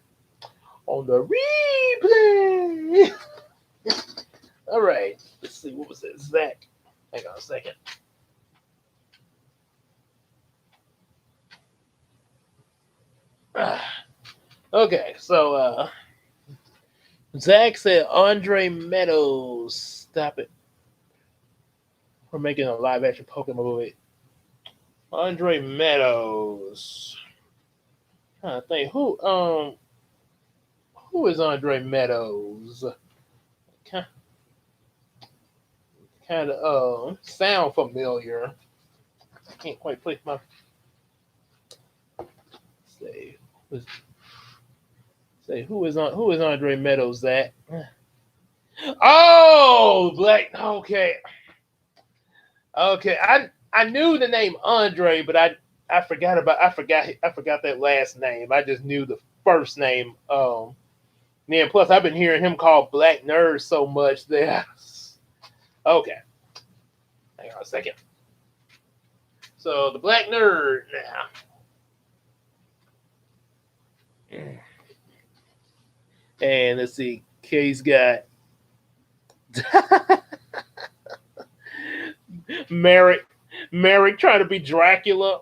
On the replay. All right. Let's see. What was it, Zach? Hang on a second. Okay, so Zach said Andre Meadows. Stop it. We're making a live action Pokemon movie. Andre Meadows. I think who is Andre Meadows? Kind of sound familiar. I can't quite place my say who is Andre Meadows at? Oh, Black. Okay. I knew the name Andre, but I forgot that last name. I just knew the first name. And plus I've been hearing him called Black Nerd so much that. Okay. Hang on a second. So the Black Nerd now. And let's see. Kay's got Merrick trying to be Dracula.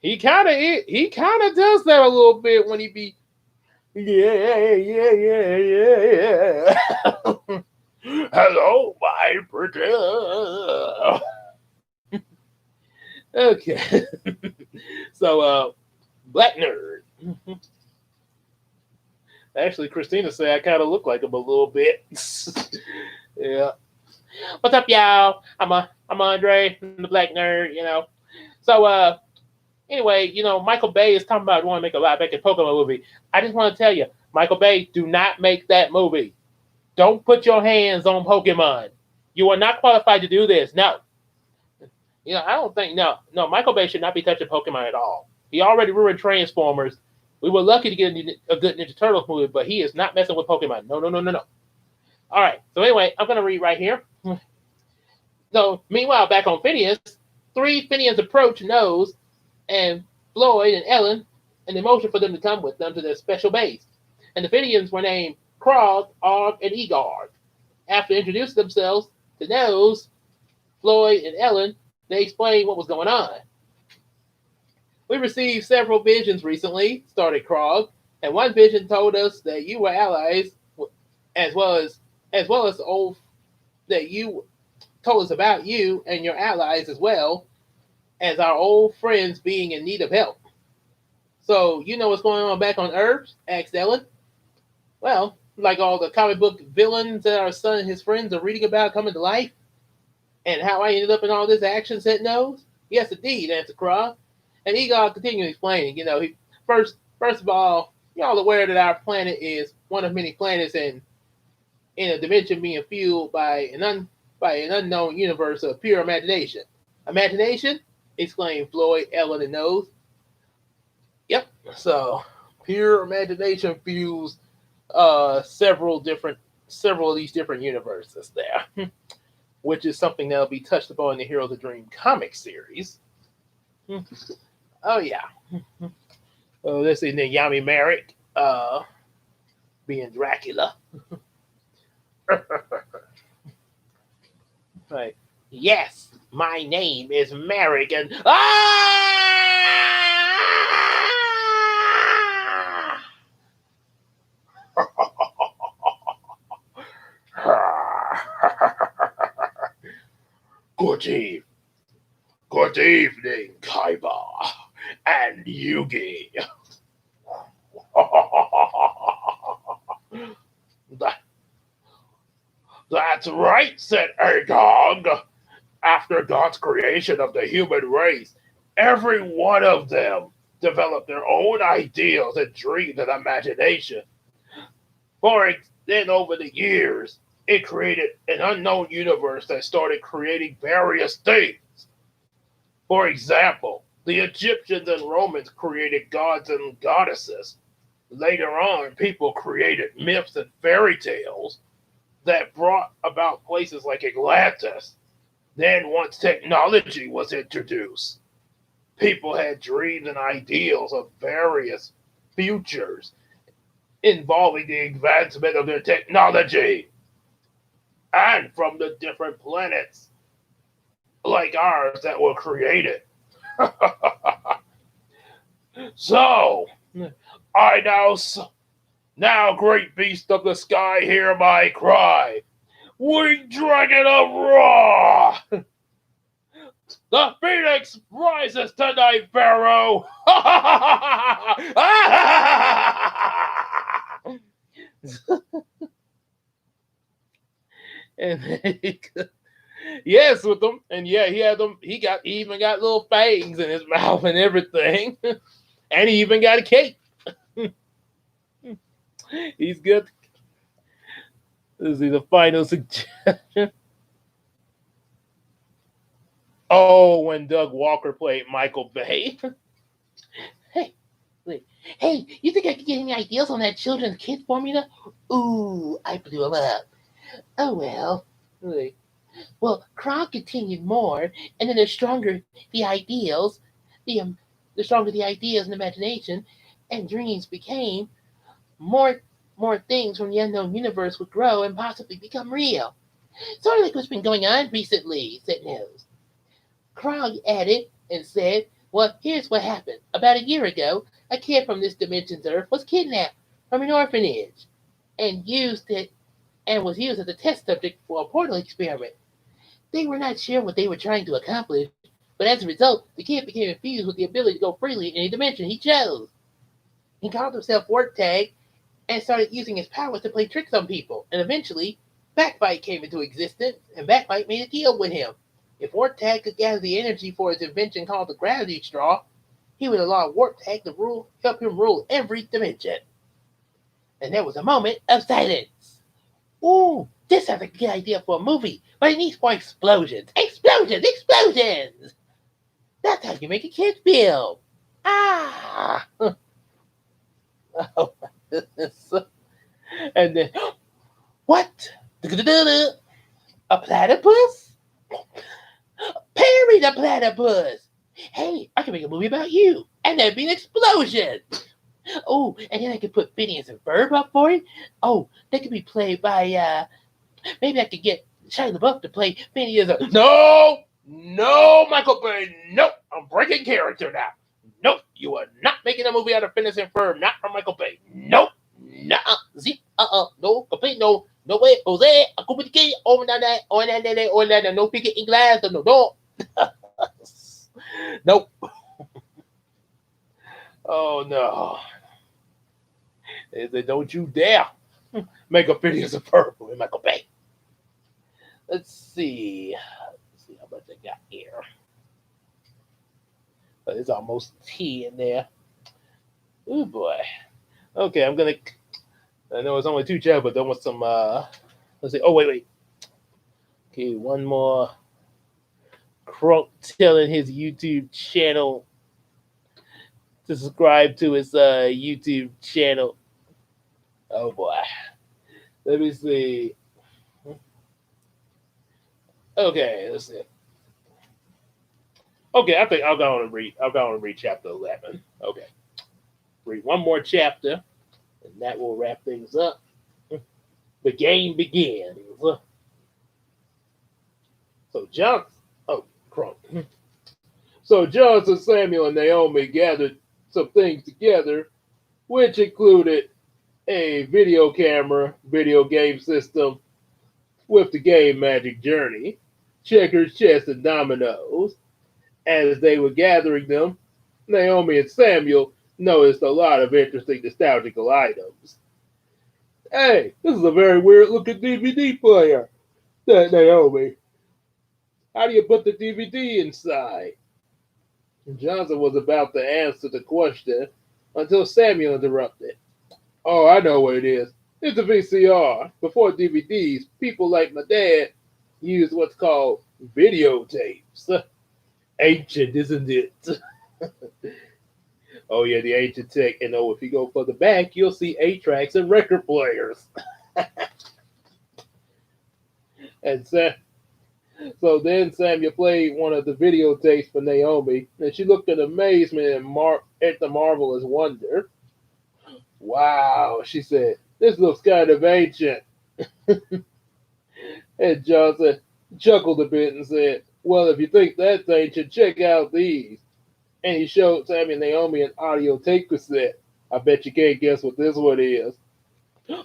He kind of does that a little bit when he be yeah. Hello, my pretty. Okay. So Black Nerd. Actually, Christina said I kind of look like him a little bit. Yeah. What's up, y'all? I'm Andre, the Black Nerd. So anyway, Michael Bay is talking about wanting to make a live action Pokemon movie. I just want to tell you, Michael Bay, do not make that movie. Don't put your hands on Pokemon. You are not qualified to do this. No. I don't think no. Michael Bay should not be touching Pokemon at all. He already ruined Transformers. We were lucky to get a good Ninja Turtles movie, but he is not messing with Pokemon. No. All right. So anyway, I'm going to read right here. So meanwhile, back on Phineas, 3 Phineas approach Nose and Floyd and Ellen, and the motion for them to come with them to their special base. And the Phineans were named Krog, Arg, and Egard. After introducing themselves to Nose, Floyd, and Ellen, they explained what was going on. We received several visions recently, started Krog, and one vision told us that you were allies, as well as old that you told us about you and your allies as well as our old friends being in need of help. So you know what's going on back on Earth? Asked Ellen. Well, like all the comic book villains that our son and his friends are reading about coming to life, and how I ended up in all this action, said Nose. Yes, indeed, answered Krog. And he gonna continue explaining. He first of all, y'all aware that our planet is one of many planets in a dimension being fueled by an unknown universe of pure imagination. Imagination? Exclaimed Floyd, Ellen, and Nose. Yep. So pure imagination fuels several of these different universes there, which is something that'll be touched upon in the Heroes of Dream comic series. Oh yeah. Oh, this is Yami Merrick, being Dracula. Right. Yes, my name is Merrick, and Good eve, good evening, Kaiba and Yugi. That, that's right, said Agog. After God's creation of the human race, every one of them developed their own ideals and dreams and imagination. Then over the years, it created an unknown universe that started creating various things. For example, the Egyptians and Romans created gods and goddesses. Later on, people created myths and fairy tales that brought about places like Atlantis. Then, once technology was introduced, people had dreams and ideals of various futures involving the advancement of their technology. And from the different planets like ours that were created. So, I now, great beast of the sky, hear my cry. Winged dragon of Ra! The phoenix rises tonight, Pharaoh! And yes, with them, and yeah, he had them. He even got little fangs in his mouth and everything, and he even got a cape. He's good. This is the final suggestion. Oh, when Doug Walker played Michael Bay. Hey, wait. Hey, you think I could get any ideas on that children's kid formula? Ooh, I blew him up. Oh well. Wait. Well, Krog continued more, and then the stronger the ideals, the um, the stronger the ideas and imagination and dreams became, more things from the unknown universe would grow and possibly become real. Sort of like what's been going on recently, said Nose. Krog added and said, well, here's what happened. About a year ago, a kid from this dimension's Earth was kidnapped from an orphanage and was used as a test subject for a portal experiment. They were not sure what they were trying to accomplish, but as a result, the kid became infused with the ability to go freely in any dimension he chose. He called himself Warptag and started using his powers to play tricks on people, and eventually, Backbyte came into existence, and Backbyte made a deal with him. If Warptag could gather the energy for his invention called the gravity straw, he would allow Warptag to help him rule every dimension. And there was a moment of silence. Ooh, this sounds like a good idea for a movie, but it needs more explosions. Explosions! Explosions! That's how you make a kid feel. Ah! Oh, my goodness. And then, what? A platypus? Perry the platypus! Hey, I can make a movie about you, and there'd be an explosion! Oh, and then I could put Phineas and Ferb up for it. Oh, they could be played by, maybe I could get Shia LaBeouf to play Phineas. No, Michael Bay, no, I'm breaking character now. Nope, you are not making a movie out of Phineas and Ferb, not from Michael Bay. Nope, no, complete no way, Jose, aku pergi, no speak English, no. Nope. Oh no. They said, don't you dare make a Phineas and Ferb with Michael Bay. Let's see how much I got here. but it's almost tea in there. Oh boy. Okay, I'm gonna. I know it's only two chapters, but I want some. Let's see. Oh wait. Okay, one more. Crunk telling his YouTube channel to subscribe to his YouTube channel. Oh boy. Let me see. Okay, let's see. Okay, I think I'll go on and read. I'll go on and read chapter 11. Okay, read one more chapter, and that will wrap things up. The game begins. So Johnson, oh, Crunk. So Johnson, Samuel, and Naomi gathered some things together, which included a video camera, video game system with the game Magic Journey, checkers, chess, and dominoes. As they were gathering them, Naomi and Samuel noticed a lot of interesting nostalgical items. Hey, this is a very weird looking DVD player, said Naomi. How do you put the DVD inside? Johnson was about to answer the question until Samuel interrupted. Oh, I know what it is. It's a VCR. Before DVDs, people like my dad used what's called videotapes. Ancient, isn't it? Oh yeah, the ancient tech. And oh, if you go further back, you'll see 8 tracks and record players. And so then Samuel played one of the videotapes for Naomi, and she looked in amazement and at the marvelous wonder. Wow, she said, this looks kind of ancient. And Johnson chuckled a bit and said, well, if you think that's ancient, check out these. And he showed Sammy and Naomi an audio tape cassette. I bet you can't guess what this one is.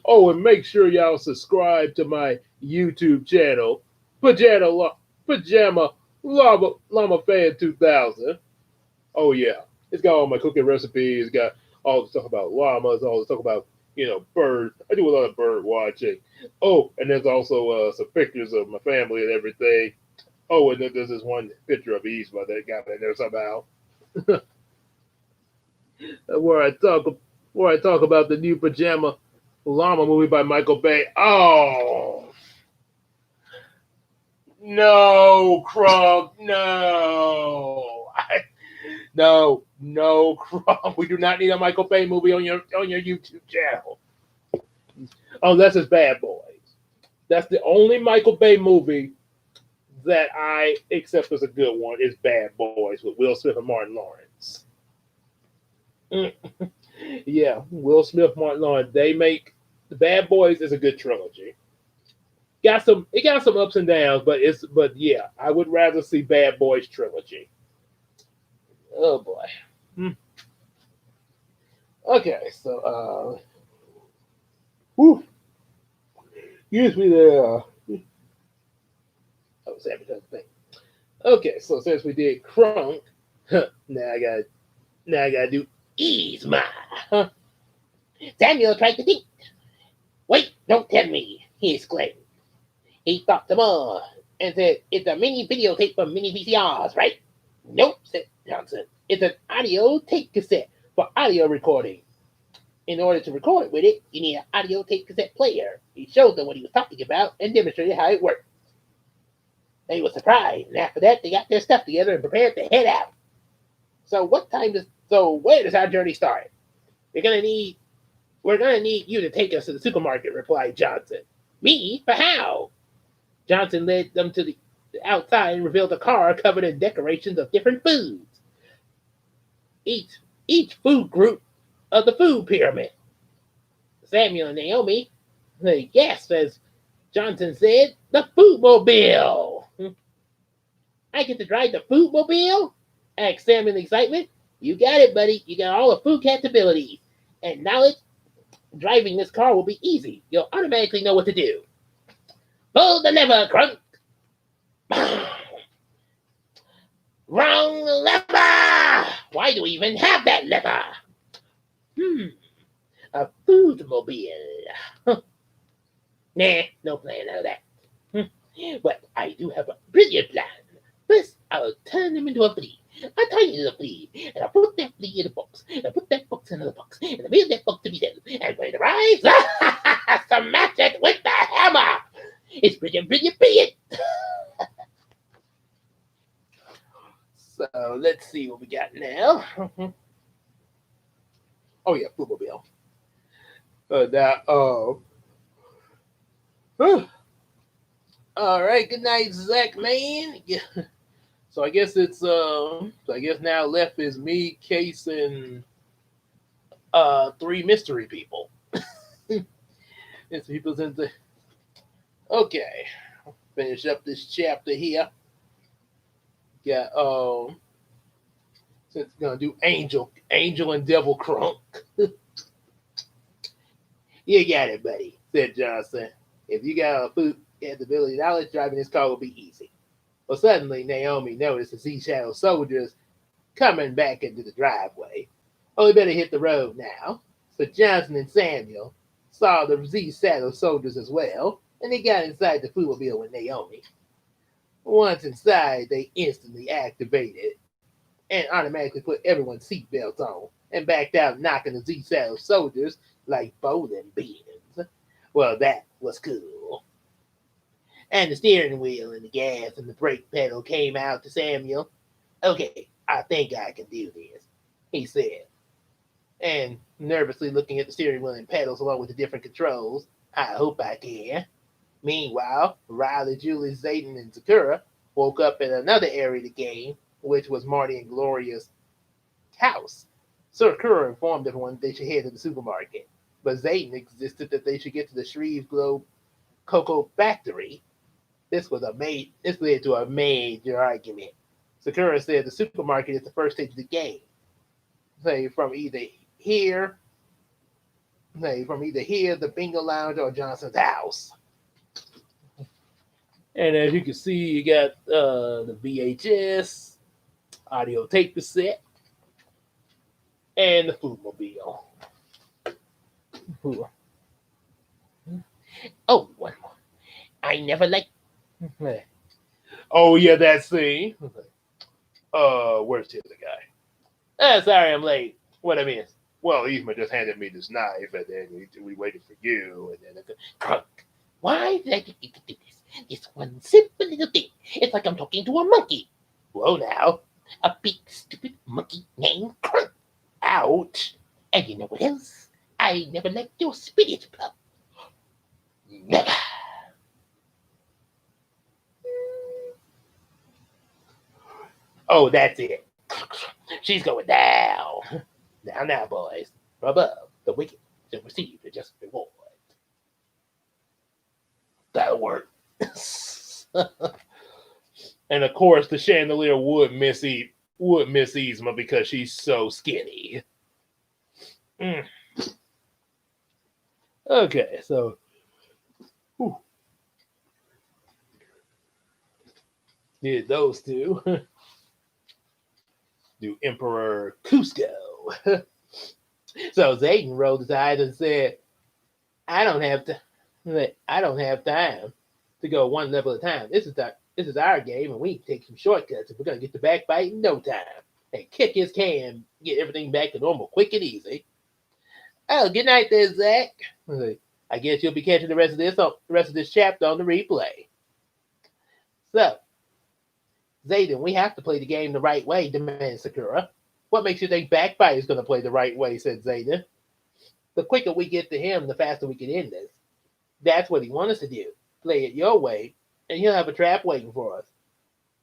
Oh, and make sure y'all subscribe to my YouTube channel, Pajama Llama Fan 2000. Oh yeah, it's got all my cooking recipes. It's got all the stuff about llamas, all the stuff about birds. I do a lot of bird watching. Oh, and there's also some pictures of my family and everything. Oh, and then there's this one picture of Eve that got in there somehow. where I talk about the new Pajama Llama movie by Michael Bay. Oh no, Krug, no. No, Krug. We do not need a Michael Bay movie on your YouTube channel. Unless it's Bad Boys. That's the only Michael Bay movie that I accept as a good one is Bad Boys with Will Smith and Martin Lawrence. Yeah, Will Smith, Martin Lawrence. They make the Bad Boys is a good trilogy. It got some ups and downs, but yeah, I would rather see Bad Boys trilogy. Oh boy. Okay, so whew. Excuse me there. I was having another thing. Okay, so since we did Crunk, now I gotta do Yzma. Samuel tried to think. Wait, don't tell me, he exclaimed. He thought some more and said, it's a mini videotape from mini VCRs, right? Nope, said Johnson. It's an audio tape cassette for audio recording. In order to record with it, you need an audio tape cassette player. He showed them what he was talking about and demonstrated how it worked. They were surprised, and after that, they got their stuff together and prepared to head out. So where does our journey start? We're gonna need you to take us to the supermarket, replied Johnson. Me? For how? Johnson led them to the outside and revealed a car covered in decorations of different foods. Each food group of the food pyramid. Samuel and Naomi, yes, as Johnson said, the Foodmobile. I get to drive the Foodmobile? Asked Sam in excitement. You got it, buddy. You got all the food cat's abilities. And knowledge. Driving this car will be easy. You'll automatically know what to do. Pull the lever, Crunk. Wrong lever! Why do we even have that lever? A Foodmobile. Nah, no plan out of that. But I do have a brilliant plan. First, I'll turn them into a flea. A tiny little flea, and I put that flea in a box, and I put that box in another box, and I made that box to be dead. And when it arrives, smash it with the hammer. It's pretty, pretty, pretty. So let's see what we got now. Oh yeah, Boomobile. All right. Good night, Zach, man. Yeah. So I guess now left is me, Case, and three mystery people. Mystery people's in the. Okay, finish up this chapter here. Got since we're gonna do Angel and Devil Crunk. You got it, buddy, said Johnson. If you got a food capability knowledge, driving this car will be easy. Well, suddenly Naomi noticed the Sea Shadow soldiers coming back into the driveway. Oh, we better hit the road now. So Johnson and Samuel saw the Z Shadow soldiers as well, and they got inside the foodmobile with Naomi. Once inside, they instantly activated and automatically put everyone's seatbelts on and backed out, knocking the Z Shadow soldiers like bowling pins. Well, that was cool. And the steering wheel and the gas and the brake pedal came out to Samuel. Okay, I think I can do this, he said. And nervously looking at the steering wheel and pedals along with the different controls, I hope I can. Meanwhile, Riley, Julie, Zayden, and Sakura woke up in another area of the game, which was Marty and Gloria's house. Sakura informed everyone they should head to the supermarket, but Zayden insisted that they should get to the Shreveport Cocoa Factory. This led to a major argument. Sakura said the supermarket is the first stage of the game. Say from either here, the bingo lounge, or Johnson's house. And as you can see, you got the VHS, audio tape cassette, and the foodmobile. Oh, one more. I never liked. Oh yeah, that scene. Where's the other guy? Sorry, I'm late. What I miss? Well, Yzma just handed me this knife, and then we waited for you, and then Crunk. Why did I get you to do this? This one simple little thing. It's like I'm talking to a monkey. Whoa now, a big stupid monkey named Crunk. Ouch! And you know what else? I never liked your spinach pup. Never. Oh, that's it. She's going down. Now, boys. From above, the wicked shall receive the just reward. That'll work. And of course, the chandelier would miss Yzma because she's so skinny. Okay, so did those two. Do Emperor Cusco. So Zayden rolled his eyes and said, I don't have time to go one level at a time. This is our game, and we need to take some shortcuts if we're gonna get the Backbyte in no time. And kick his can, get everything back to normal quick and easy. Oh, good night there, Zach. I guess you'll be catching the rest of this chapter on the replay. So, Zayden, we have to play the game the right way, demanded Sakura. What makes you think Backbyte is going to play the right way, said Zayden. The quicker we get to him, the faster we can end this. That's what he wants us to do. Play it your way, and he'll have a trap waiting for us.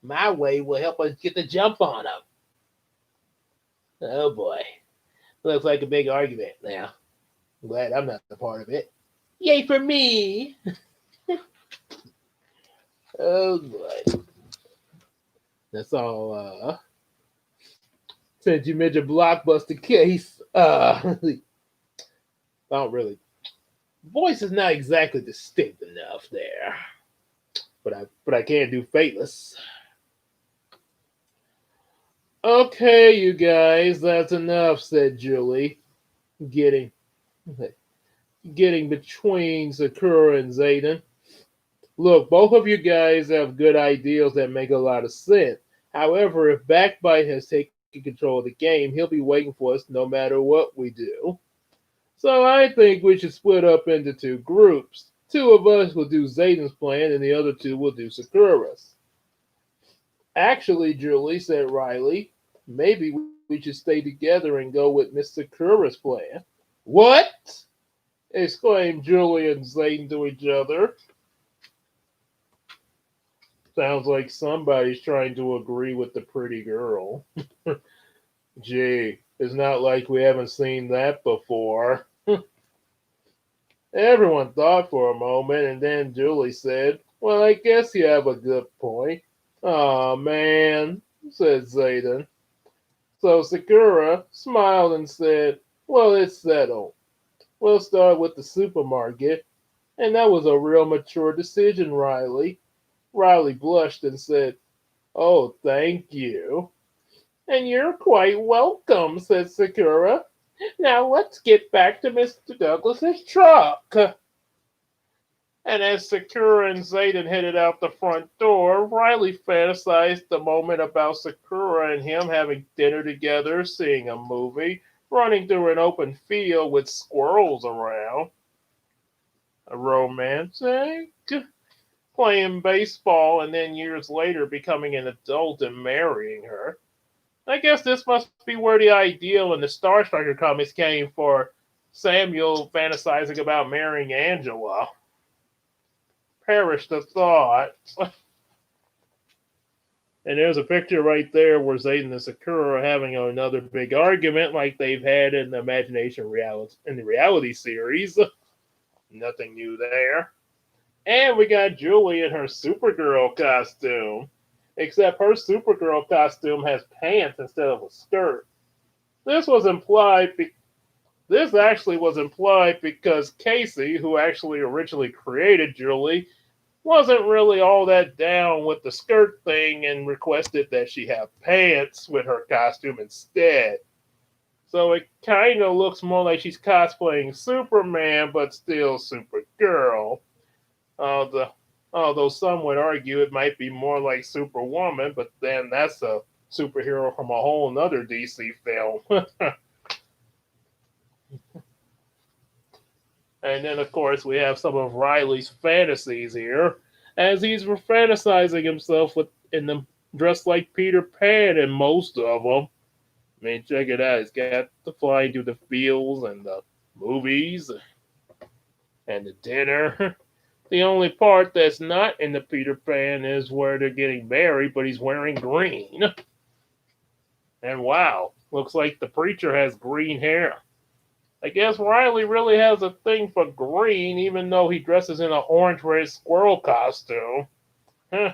My way will help us get the jump on him. Oh boy. Looks like a big argument now. I'm glad I'm not a part of it. Yay for me! Oh boy. That's all. Since you mentioned Blockbuster Case, I don't really. Voice is not exactly distinct enough there, but I can do Fateless. Okay, you guys, that's enough," said Julie, getting between Sakura and Zayden. "Look, both of you guys have good ideas that make a lot of sense. However, if Backbyte has taken control of the game, he'll be waiting for us no matter what we do. So I think we should split up into two groups. Two of us will do Zayden's plan, and the other two will do Sakura's. Actually, Julie, said Riley, maybe we should stay together and go with Miss Sakura's plan. What? Exclaimed Julie and Zayden to each other. Sounds like somebody's trying to agree with the pretty girl. Gee, it's not like we haven't seen that before. Everyone thought for a moment, and then Julie said, well, I guess you have a good point. Aw, man, said Zayden. So Sakura smiled and said, well, it's settled. We'll start with the supermarket. And that was a real mature decision, Riley. Riley blushed and said, oh, thank you. And you're quite welcome, said Sakura. Now let's get back to Mr. Douglas's truck. And as Sakura and Zayden headed out the front door, Riley fantasized the moment about Sakura and him having dinner together, seeing a movie, running through an open field with squirrels around. A romantic? Playing baseball and then years later becoming an adult and marrying her. I guess this must be where the ideal in the Star Striker comics came for Samuel fantasizing about marrying Angela. Perish the thought. And there's a picture right there where Zayden and Sakura are having another big argument like they've had in the reality series. Nothing new there. And we got Julie in her Supergirl costume. Except her Supergirl costume has pants instead of a skirt. This was implied. This actually was implied because Casey, who actually originally created Julie, wasn't really all that down with the skirt thing and requested that she have pants with her costume instead. So it kind of looks more like she's cosplaying Superman, but still Supergirl. Although some would argue it might be more like Superwoman, but then that's a superhero from a whole nother DC film. And then, of course, we have some of Riley's fantasies here, as he's fantasizing himself in them dressed like Peter Pan in most of them. I mean, check it out. He's got the flying through the fields and the movies and the dinner. The only part that's not in the Peter Pan is where they're getting married, but he's wearing green. And wow, looks like the preacher has green hair. I guess Riley really has a thing for green, even though he dresses in an orange-red squirrel costume. Huh.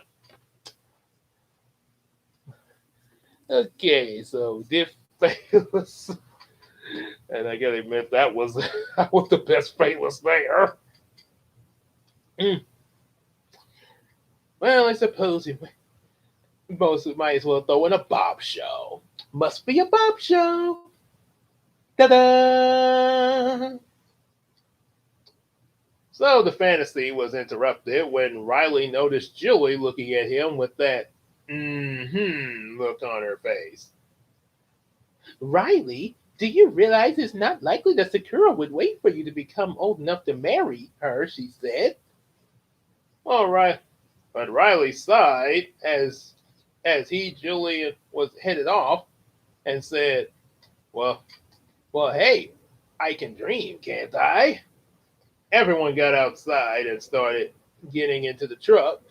Okay, so Diff Famous. And I gotta admit, that was the best famous there. Well, I suppose you might as well throw in a Bob show. Must be a Bob show. Ta-da! So the fantasy was interrupted when Riley noticed Julie looking at him with that look on her face. Riley, do you realize it's not likely that Sakura would wait for you to become old enough to marry her, she said. All right, but Riley sighed as Julie was headed off and said, well, hey, I can dream, can't I? Everyone got outside and started getting into the truck.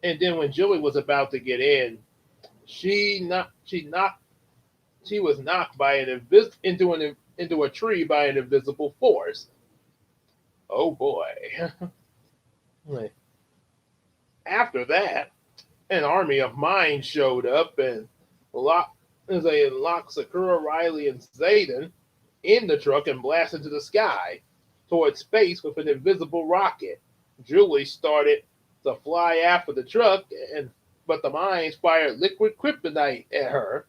And then when Julie was about to get in, she was knocked by into a tree by an invisible force. Oh boy. After that, an army of mines showed up and locked Sakura, Riley, and Zayden in the truck and blasted into the sky towards space with an invisible rocket. Julie started to fly after the truck, but the mines fired liquid kryptonite at her,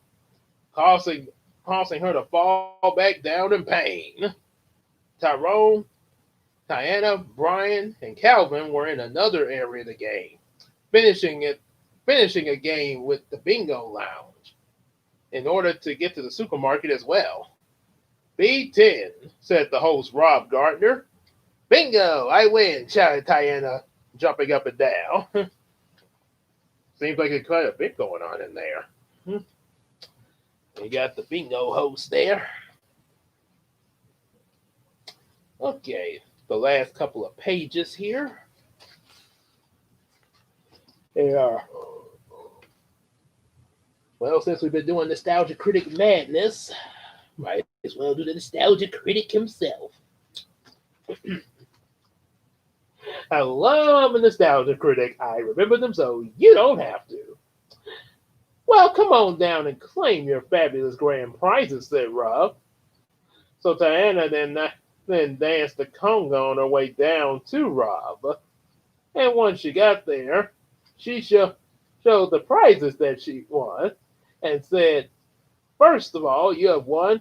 causing her to fall back down in pain. Tyrone, Diana, Brian, and Calvin were in another area of the game, finishing finishing a game with the bingo lounge in order to get to the supermarket as well. B10, said the host Rob Gardner. Bingo, I win, shouted Diana, jumping up and down. Seems like there's quite a bit going on in there. You got the bingo host there. Okay, the last couple of pages here. They are, well, since we've been doing Nostalgia Critic Madness, might as well do the Nostalgia Critic himself. I love a Nostalgia Critic. I remember them so you don't have to. Well, come on down and claim your fabulous grand prizes, said Rob. So Diana then danced the conga on her way down to Rob. And once she got there, she showed the prizes that she won and said, first of all, you have won,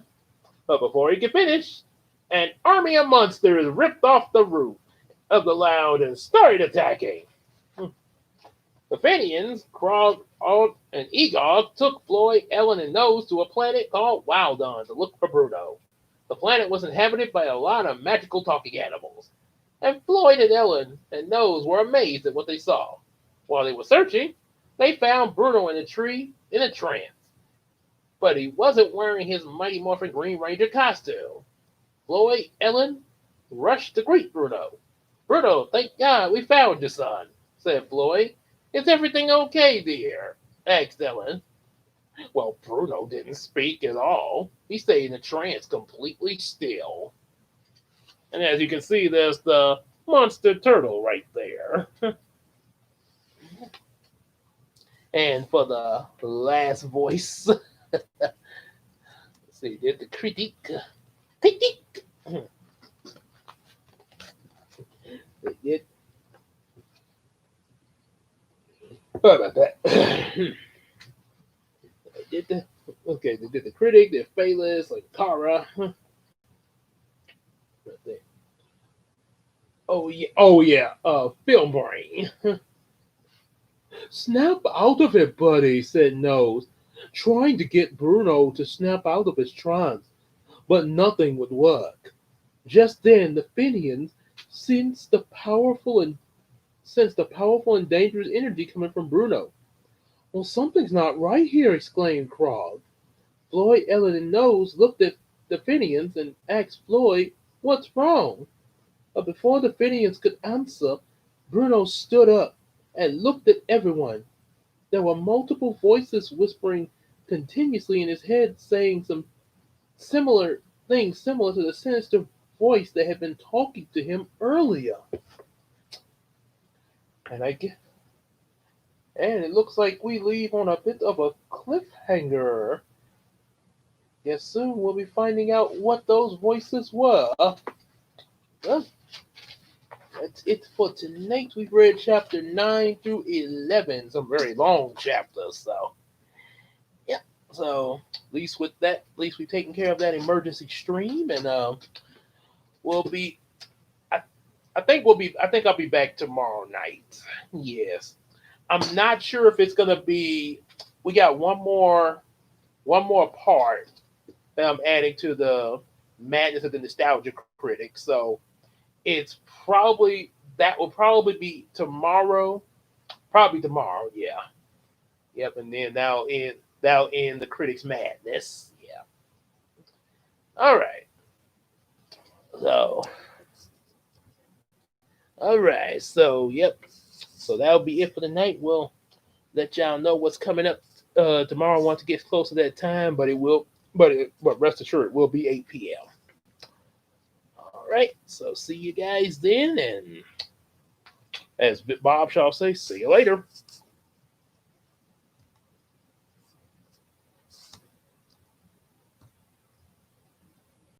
but before you can finish, an army of monsters ripped off the roof of the lounge and started attacking. The Fenians crawled on, and Egog took Floyd, Ellen, and Nose to a planet called Wildon to look for Bruno. The planet was inhabited by a lot of magical talking animals, and Floyd and Ellen and Nose were amazed at what they saw. While they were searching, they found Bruno in a tree in a trance, but he wasn't wearing his Mighty Morphin Green Ranger costume. Floyd, Ellen rushed to greet Bruno. Bruno, thank God we found your son, said Floyd. Is everything okay, dear? Asked Ellen. Well, Bruno didn't speak at all. He stayed in a trance completely still. And as you can see, there's the monster turtle right there. And for the last voice, let's see, did the critique. Critique. They did. Sorry about that. They did the critic, the Phaelus, like Kara. Right there. Oh yeah, Film Brain. Snap out of it, buddy, said Nose, trying to get Bruno to snap out of his trance, but nothing would work. Just then the Fenians sensed the powerful and dangerous energy coming from Bruno. Well, something's not right here, exclaimed Krog. Floyd, Ellen, and Nose looked at the Fenians and asked Floyd, what's wrong? But before the Fenians could answer, Bruno stood up and looked at everyone. There were multiple voices whispering continuously in his head, saying some similar things similar to the sinister voice that had been talking to him earlier. And it looks like we leave on a bit of a cliffhanger. Guess soon we'll be finding out what those voices were. Well, that's it for tonight. We've read chapter 9 through 11. Some very long chapters, so yeah. So at least with that, at least we've taken care of that emergency stream, and we'll be. I think I'll be back tomorrow night. Yes, I'm not sure if it's gonna be. We got one more part that I'm adding to the Madness of the Nostalgia Critic. So it's that will probably be tomorrow. Probably tomorrow, yeah. Yep, and then that'll end the Critics Madness. Yeah. All right. So. All right. So yep. So that'll be it for the night. We'll let y'all know what's coming up tomorrow once it gets close to that time, but rest assured it will be 8 p.m. All right, so see you guys then, and as Bob shall say, see you later.